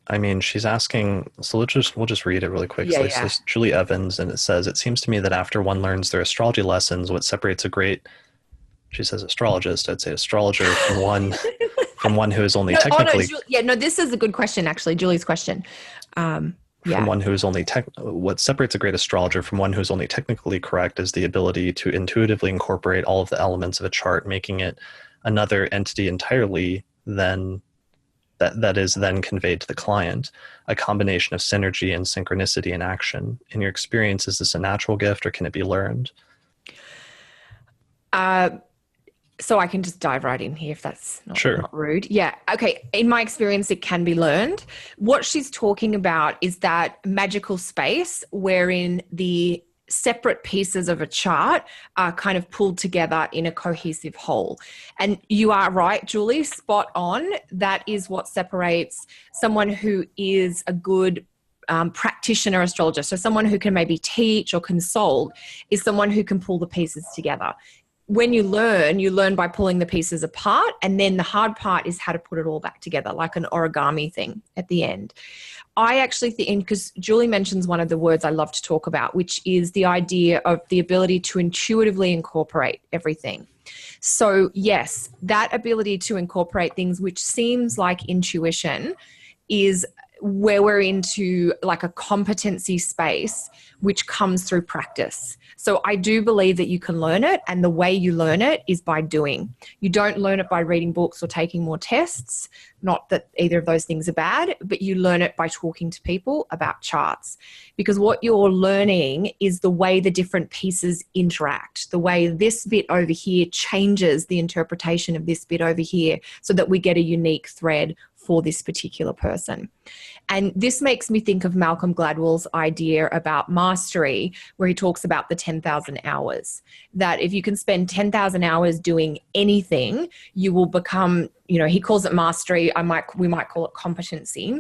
I mean, she's asking, so we'll just read it really quick. Yeah, so it says Julie Evans, and it says, it seems to me that after one learns their astrology lessons, what separates a great, she says astrologist, I'd say astrologer from one who is only technically. This is a good question, actually, Julie's question. From one who is only what separates a great astrologer from one who is only technically correct is the ability to intuitively incorporate all of the elements of a chart, making it another entity entirely that is then conveyed to the client, a combination of synergy and synchronicity in action. In your experience, is this a natural gift or can it be learned? So I can just dive right in here if that's not rude. Yeah. Okay. In my experience, it can be learned. What she's talking about is that magical space wherein the separate pieces of a chart are kind of pulled together in a cohesive whole. And you are right, Julie, spot on. That is what separates someone who is a good practitioner astrologer. So someone who can maybe teach or consult is someone who can pull the pieces together. When you learn by pulling the pieces apart, and then the hard part is how to put it all back together, like an origami thing at the end. I actually think, because Julie mentions one of the words I love to talk about, which is the idea of the ability to intuitively incorporate everything. So yes, that ability to incorporate things, which seems like intuition, is where we're into like a competency space, which comes through practice. So I do believe that you can learn it, and the way you learn it is by doing. You don't learn it by reading books or taking more tests. Not that either of those things are bad, but you learn it by talking to people about charts. Because what you're learning is the way the different pieces interact, the way this bit over here changes the interpretation of this bit over here so that we get a unique thread for this particular person. And this makes me think of Malcolm Gladwell's idea about mastery, where he talks about the 10,000 hours, that if you can spend 10,000 hours doing anything, you will become, he calls it mastery. We might call it competency.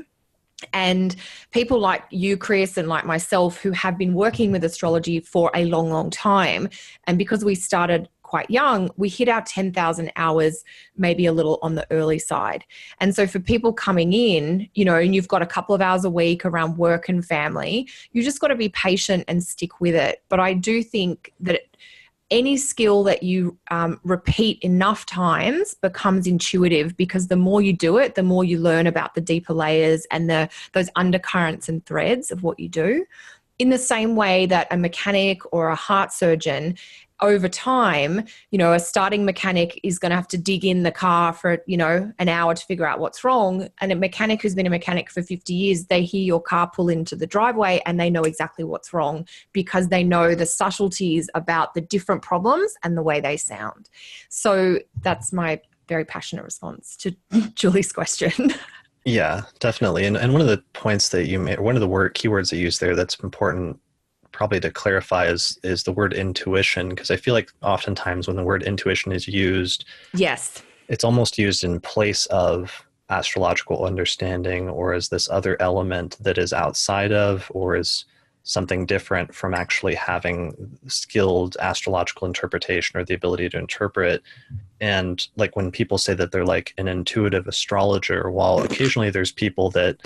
And people like you, Chris, and like myself, who have been working with astrology for a long, long time. And because we started quite young, we hit our 10,000 hours maybe a little on the early side. And so for people coming in, and you've got a couple of hours a week around work and family, you just got to be patient and stick with it. But I do think that any skill that you repeat enough times becomes intuitive, because the more you do it, the more you learn about the deeper layers and those undercurrents and threads of what you do. In the same way that a mechanic or a heart surgeon, over time, a starting mechanic is going to have to dig in the car for, an hour to figure out what's wrong. And a mechanic who's been a mechanic for 50 years, they hear your car pull into the driveway and they know exactly what's wrong, because they know the subtleties about the different problems and the way they sound. So that's my very passionate response to Julie's question. Yeah, definitely. And one of the points that you made, one of the keywords that you used there that's important probably to clarify is the word intuition, because I feel like oftentimes when the word intuition is used, yes, it's almost used in place of astrological understanding, or as this other element that is outside of, or is something different from actually having skilled astrological interpretation or the ability to interpret. And like when people say that they're like an intuitive astrologer, while occasionally there's people that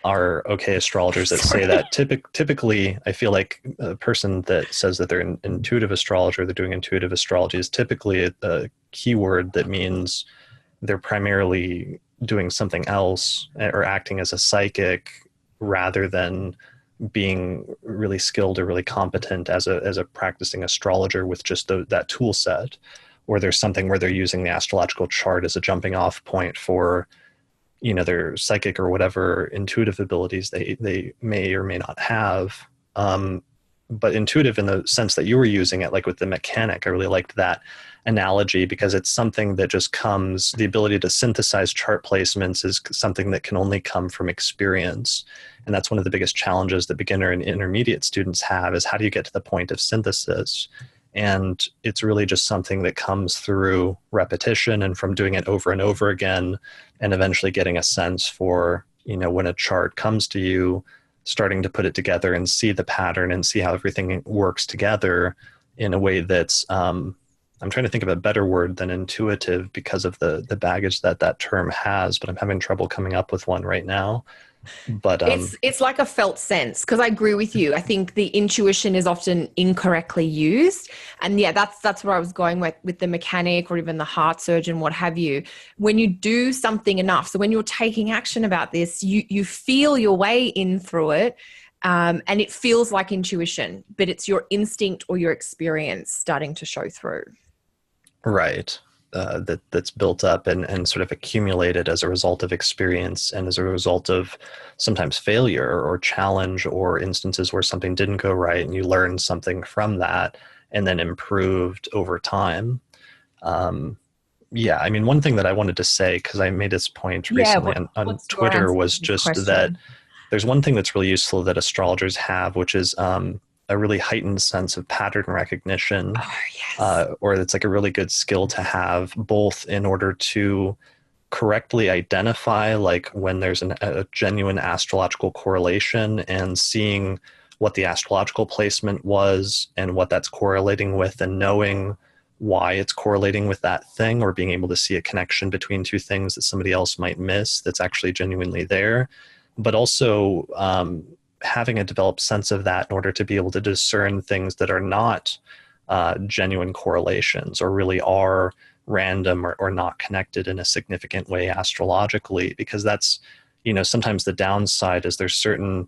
are okay astrologers that say that. Typically, I feel like a person that says that they're an intuitive astrologer, they're doing intuitive astrology, is typically a keyword that means they're primarily doing something else or acting as a psychic rather than being really skilled or really competent as a practicing astrologer with just that tool set. Or there's something where they're using the astrological chart as a jumping off point for, their psychic or whatever intuitive abilities they may or may not have. But intuitive in the sense that you were using it, like with the mechanic, I really liked that analogy because it's something that just comes, the ability to synthesize chart placements is something that can only come from experience. And that's one of the biggest challenges that beginner and intermediate students have, is how do you get to the point of synthesis? And it's really just something that comes through repetition and from doing it over and over again, and eventually getting a sense for, when a chart comes to you, starting to put it together and see the pattern and see how everything works together in a way that's, I'm trying to think of a better word than intuitive because of the baggage that term has, but I'm having trouble coming up with one right now. But it's like a felt sense, because I agree with you. I think the intuition is often incorrectly used. And yeah, that's where I was going with the mechanic or even the heart surgeon, what have you. When you do something enough, so when you're taking action about this, you feel your way in through it. And it feels like intuition, but it's your instinct or your experience starting to show through. Right. That's built up and sort of accumulated as a result of experience and as a result of sometimes failure or challenge or instances where something didn't go right and you learned something from that and then improved over time. One thing that I wanted to say, because I made this point recently on Twitter, was just that there's one thing that's really useful that astrologers have, which is a really heightened sense of pattern recognition. Oh, yes. Or it's like a really good skill to have, both in order to correctly identify like when there's a genuine astrological correlation and seeing what the astrological placement was and what that's correlating with, and knowing why it's correlating with that thing, or being able to see a connection between two things that somebody else might miss that's actually genuinely there. But also having a developed sense of that in order to be able to discern things that are not genuine correlations, or really are random or not connected in a significant way astrologically, because that's, sometimes the downside is there's certain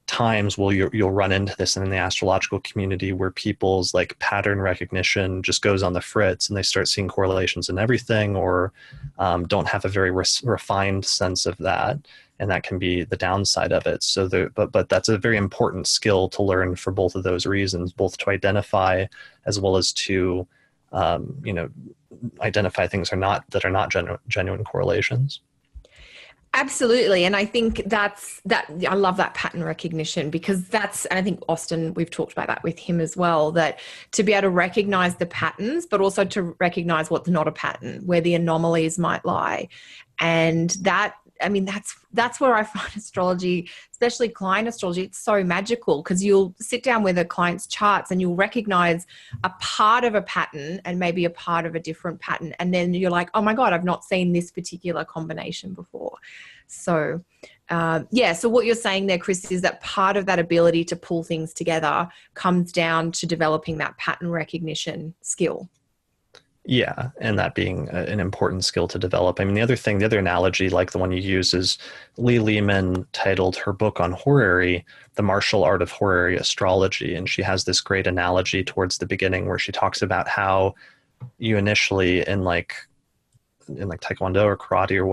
times where you'll run into this in the astrological community where people's like pattern recognition just goes on the fritz and they start seeing correlations in everything, or don't have a very refined sense of that. And that can be the downside of it. So, but that's a very important skill to learn for both of those reasons, both to identify as well as to, identify things that are not genuine correlations. Absolutely. And I think I love that pattern recognition, because and I think Austin, we've talked about that with him as well, that to be able to recognize the patterns, but also to recognize what's not a pattern, where the anomalies might lie. And that's where I find astrology, especially client astrology, it's so magical, because you'll sit down with a client's charts and you'll recognize a part of a pattern and maybe a part of a different pattern. And then you're like, oh my God, I've not seen this particular combination before. So, so what you're saying there, Chris, is that part of that ability to pull things together comes down to developing that pattern recognition skill. Yeah, and that being an important skill to develop. I mean, the other analogy, like the one you use, is Lee Lehman titled her book on horary, The Martial Art of Horary Astrology. And she has this great analogy towards the beginning where she talks about how you initially in Taekwondo or karate or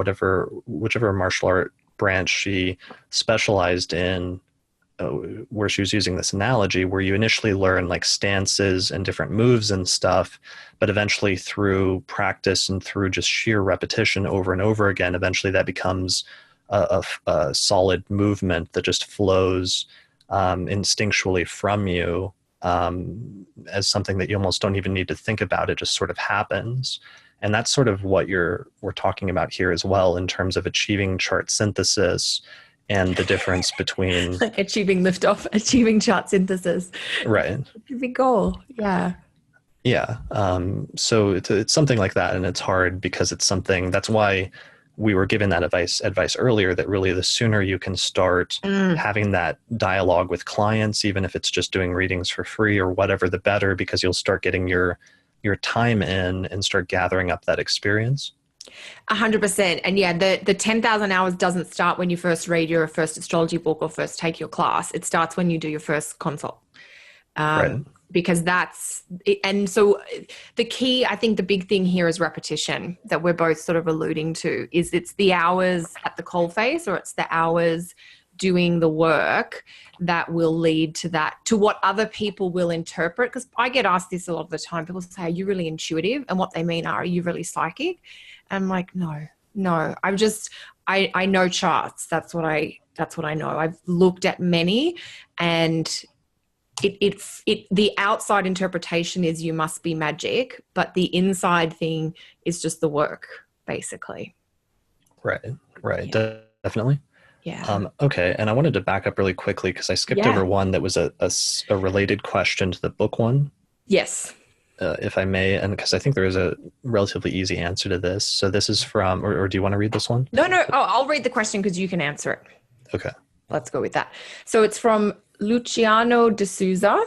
whichever martial art branch she specialized in, where she was using this analogy, where you initially learn like stances and different moves and stuff, but eventually through practice and through just sheer repetition over and over again, eventually that becomes a solid movement that just flows instinctually from you, as something that you almost don't even need to think about. It just sort of happens. And that's sort of what we're talking about here as well, in terms of achieving chart synthesis and the difference between like achieving liftoff, achieving chart synthesis. Right. It's a big goal. Yeah. Yeah. So it's something like that. And it's hard because it's something, that's why we were given that advice earlier, that really the sooner you can start having that dialogue with clients, even if it's just doing readings for free or whatever, the better, because you'll start getting your time in and start gathering up that experience. 100%. And yeah, the 10,000 hours doesn't start when you first read your first astrology book or first take your class. It starts when you do your first consult. Right. Because and so the key, I think the big thing here is repetition, that we're both sort of alluding to, is it's the hours at the coalface, or it's the hours doing the work that will lead to that, to what other people will interpret. Because I get asked this a lot of the time. People say, are you really intuitive? And what they mean are you really psychic? And I'm like, no, I know charts. That's what I know. I've looked at many, and the outside interpretation is you must be magic, but the inside thing is just the work, basically. Right. Yeah. Definitely. Yeah. Okay. And I wanted to back up really quickly because I skipped over one that was a related question to the book one. Yes. If I may, and because I think there is a relatively easy answer to this. So this is from, or do you want to read this one? No. Oh, I'll read the question because you can answer it. Okay. Let's go with that. So it's from Luciano de Souza,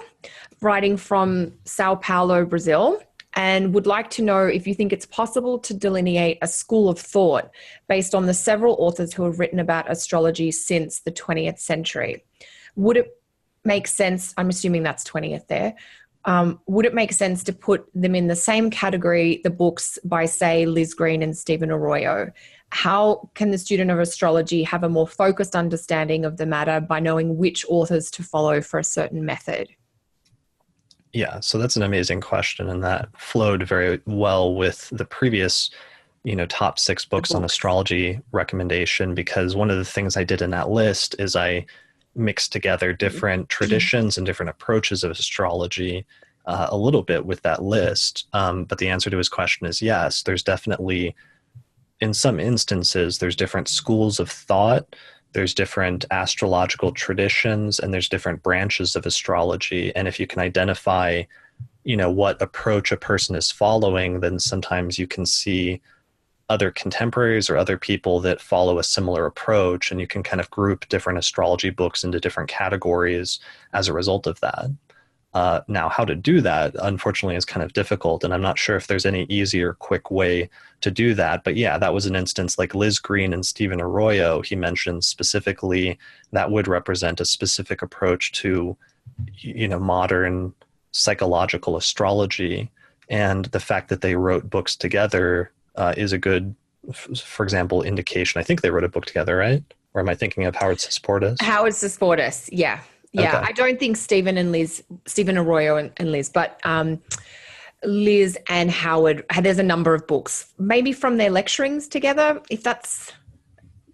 writing from Sao Paulo, Brazil, and would like to know if you think it's possible to delineate a school of thought based on the several authors who have written about astrology since the 20th century. Would it make sense, I'm assuming that's 20th there, would it make sense to put them in the same category, the books by, say, Liz Green and Stephen Arroyo? How can the student of astrology have a more focused understanding of the matter by knowing which authors to follow for a certain method? Yeah, so that's an amazing question, and that flowed very well with the previous, top 6 books on astrology recommendation, because one of the things I did in that list is I mixed together different traditions and different approaches of astrology a little bit with that list. But the answer to his question is yes, there's definitely, in some instances, there's different schools of thought, there's different astrological traditions, and there's different branches of astrology. And if you can identify, what approach a person is following, then sometimes you can see other contemporaries or other people that follow a similar approach, and you can kind of group different astrology books into different categories as a result of that. Now, how to do that, unfortunately, is kind of difficult, and I'm not sure if there's any easy or quick way to do that. But yeah, that was an instance like Liz Green and Stephen Arroyo. He mentioned specifically that would represent a specific approach to, modern psychological astrology. And the fact that they wrote books together is a good, for example, indication. I think they wrote a book together, right? Or am I thinking of Howard Susportas? Howard Susportas, yeah. Yeah, okay. I don't think Stephen Arroyo and Liz, but Liz and Howard, there's a number of books, maybe from their lecturings together, if that's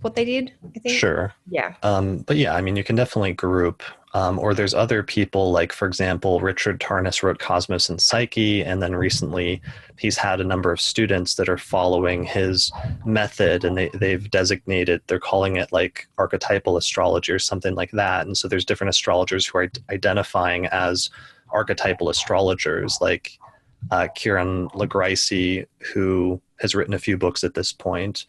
what they did, I think. Sure. Yeah. But yeah, you can definitely group, or there's other people, like, for example, Richard Tarnas wrote Cosmos and Psyche, and then recently he's had a number of students that are following his method, and they've designated, they're calling it like archetypal astrology or something like that. And so there's different astrologers who are identifying as archetypal astrologers, like Kieran Legracie, who has written a few books at this point,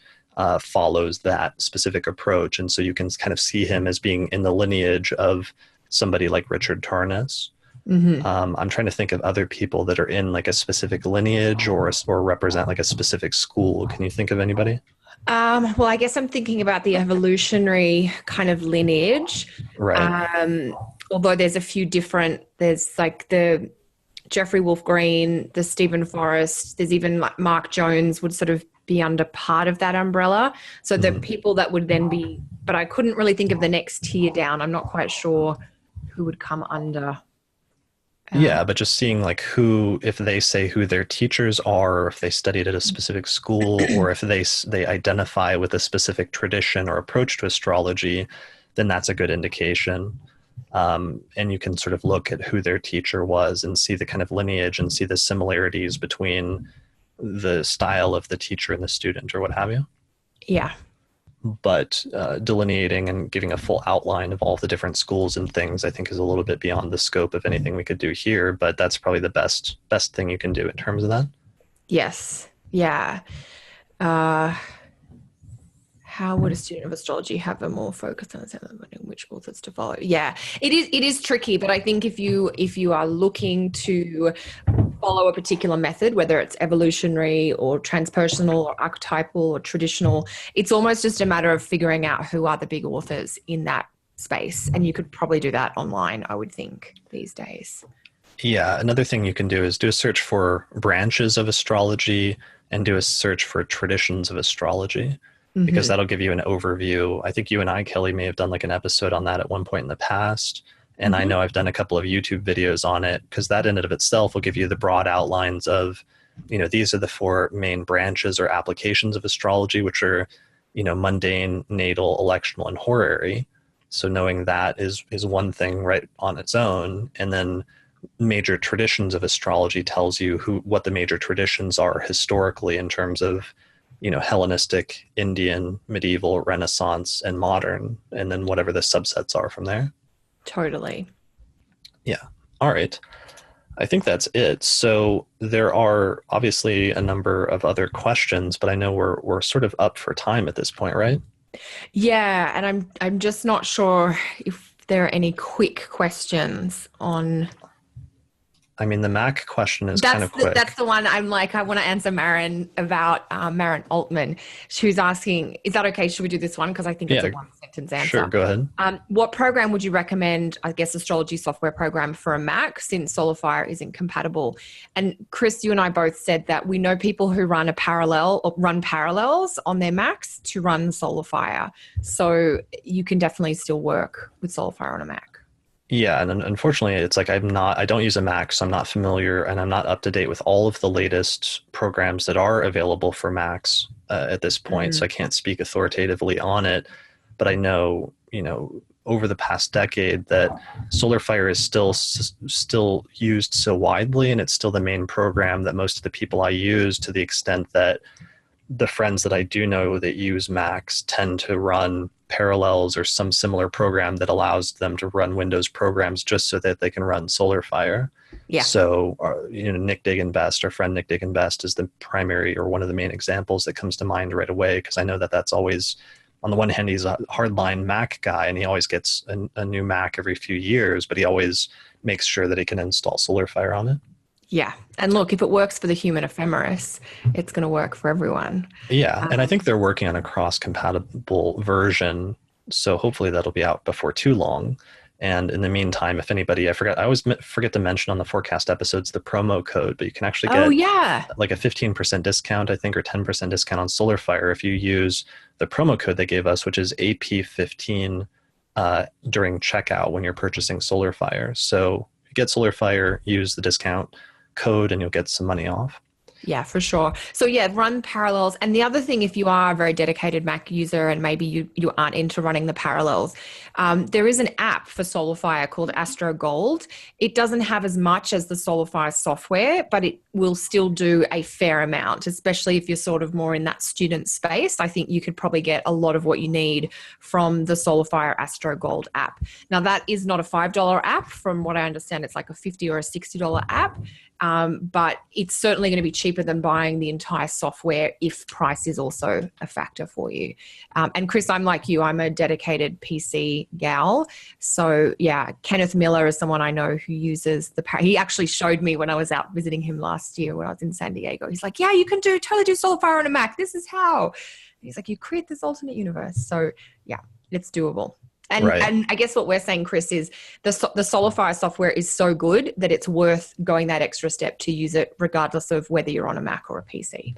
follows that specific approach. And so you can kind of see him as being in the lineage of somebody like Richard Tarnas. Mm-hmm. I'm trying to think of other people that are in like a specific lineage or represent like a specific school. Can you think of anybody? Well, I guess I'm thinking about the evolutionary kind of lineage. Right. Although there's a few different, there's like the Jeffrey Wolf Green, the Stephen Forrest, there's even like Mark Jones would sort of be under part of that umbrella. So the people that would then be, but I couldn't really think of the next tier down. I'm not quite sure who would come under. Yeah, but just seeing like who, if they say who their teachers are, or if they studied at a specific school, or if they identify with a specific tradition or approach to astrology, then that's a good indication. And you can sort of look at who their teacher was and see the kind of lineage and see the similarities between the style of the teacher and the student or what have you. Yeah. But delineating and giving a full outline of all the different schools and things, I think, is a little bit beyond the scope of anything we could do here, but that's probably the best thing you can do in terms of that. Yes. Yeah. How would a student of astrology have a more focused understanding of which authors to follow? Yeah, it is tricky, but I think if you are looking to follow a particular method, whether it's evolutionary or transpersonal or archetypal or traditional, it's almost just a matter of figuring out who are the big authors in that space. And you could probably do that online, I would think, these days. Yeah, another thing you can do is do a search for branches of astrology and do a search for traditions of astrology, because that'll give you an overview. I think you and I, Kelly, may have done like an episode on that at one point in the past. And I know I've done a couple of YouTube videos on it, because that in and of itself will give you the broad outlines of, these are the 4 main branches or applications of astrology, which are, mundane, natal, electional, and horary. So knowing that is one thing right on its own. And then major traditions of astrology tells you what the major traditions are historically in terms of, Hellenistic, Indian, medieval, Renaissance, and modern, and then whatever the subsets are from there. Totally. Yeah. All right. I think that's it. So there are obviously a number of other questions, but I know we're sort of up for time at this point, right? Yeah, and I'm just not sure if there are any quick questions on. I mean, the Mac question is kind of quick. That's the one I'm like, I want to answer Marin about Marin Altman. She was asking, is that okay? Should we do this one? Because I think it's a one-sentence answer. Sure, go ahead. What program would you recommend, I guess, astrology software program for a Mac, since SolarFire isn't compatible? And Chris, you and I both said that we know people who run parallels on their Macs to run SolarFire. So you can definitely still work with SolarFire on a Mac. Yeah, and unfortunately, it's like I don't use a Mac, so I'm not familiar, and I'm not up to date with all of the latest programs that are available for Macs at this point, so I can't speak authoritatively on it. But I know, over the past decade that SolarFire is still used so widely, and it's still the main program that most of the people I use, to the extent that the friends that I do know that use Macs tend to run Parallels or some similar program that allows them to run Windows programs just so that they can run SolarFire. Yeah. So, Nick Diggin-Best, our friend Nick Diggin-Best, is the primary or one of the main examples that comes to mind right away, because I know that that's always, on the one hand, he's a hardline Mac guy, and he always gets a new Mac every few years, but he always makes sure that he can install SolarFire on it. Yeah. And look, if it works for the human ephemeris, it's going to work for everyone. Yeah. And I think they're working on a cross-compatible version. So hopefully that'll be out before too long. And in the meantime, if anybody, I always forget to mention on the forecast episodes, the promo code, but you can actually get like a 15% discount, I think, or 10% discount on SolarFire if you use the promo code they gave us, which is AP15 during checkout when you're purchasing SolarFire. So if you get SolarFire, use the discount code and you'll get some money off. Yeah, for sure. So yeah, run Parallels. And the other thing, if you are a very dedicated Mac user and maybe you aren't into running the Parallels, there is an app for SolarFire called Astro Gold. It doesn't have as much as the SolarFire software, but it will still do a fair amount, especially if you're sort of more in that student space. I think you could probably get a lot of what you need from the SolarFire Astro Gold app. Now, that is not a $5 app. From what I understand, it's like a $50 or a $60 app. But it's certainly going to be cheaper than buying the entire software if price is also a factor for you. And Chris, I'm like you, I'm a dedicated PC gal. So yeah, Kenneth Miller is someone I know who uses he actually showed me when I was out visiting him last year when I was in San Diego. He's like, yeah, you can totally do SolarFire on a Mac. This is how. And he's like, you create this alternate universe. So yeah, it's doable. And, and I guess what we're saying, Chris, is the SolarFire software is so good that it's worth going that extra step to use it, regardless of whether you're on a Mac or a PC.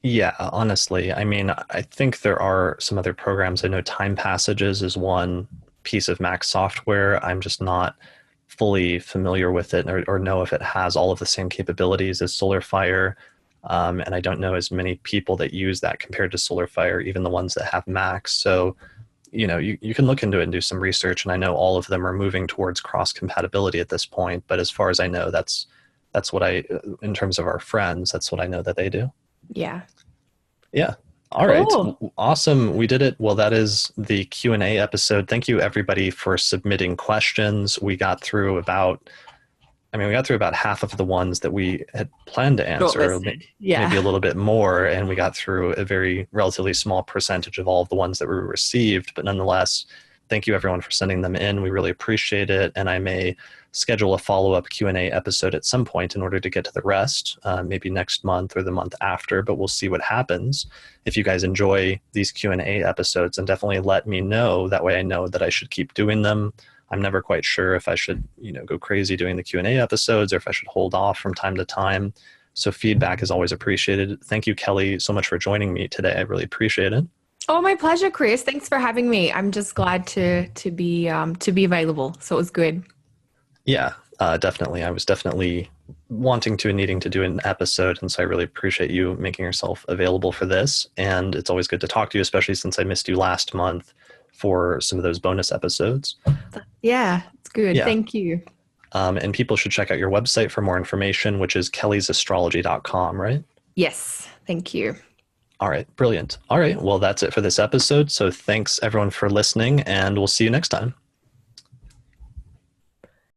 Yeah, honestly. I mean, I think there are some other programs. I know Time Passages is one piece of Mac software. I'm just not fully familiar with it or know if it has all of the same capabilities as SolarFire. And I don't know as many people that use that compared to SolarFire, even the ones that have Macs. So you can look into it and do some research, and I know all of them are moving towards cross-compatibility at this point, but as far as I know, that's what in terms of our friends, that's what I know that they do. Yeah. Yeah. All right. Awesome. We did it. Well, that is the Q&A episode. Thank you, everybody, for submitting questions. We got through about I mean, we got through about half of the ones that we had planned to answer, Yeah. maybe a little bit more, and we got through a very relatively small percentage of all of the ones that we received. But nonetheless, thank you everyone for sending them in. We really appreciate it, and I may schedule a follow-up Q&A episode at some point in order to get to the rest, maybe next month or the month after, but we'll see what happens. If you guys enjoy these Q&A episodes, then definitely let me know. That way I know that I should keep doing them. I'm never quite sure if I should, go crazy doing the Q&A episodes or if I should hold off from time to time. So feedback is always appreciated. Thank you, Kelly, so much for joining me today. I really appreciate it. Oh, my pleasure, Chris. Thanks for having me. I'm just glad to be available. So it was good. Yeah, definitely. I was definitely wanting to and needing to do an episode, and so I really appreciate you making yourself available for this. And it's always good to talk to you, especially since I missed you last month for some of those bonus episodes. Yeah, it's good. Yeah. Thank you. And people should check out your website for more information, which is kellysastrology.com, right? Yes. Thank you. All right. Brilliant. All right. Well, that's it for this episode. So thanks everyone for listening, and we'll see you next time.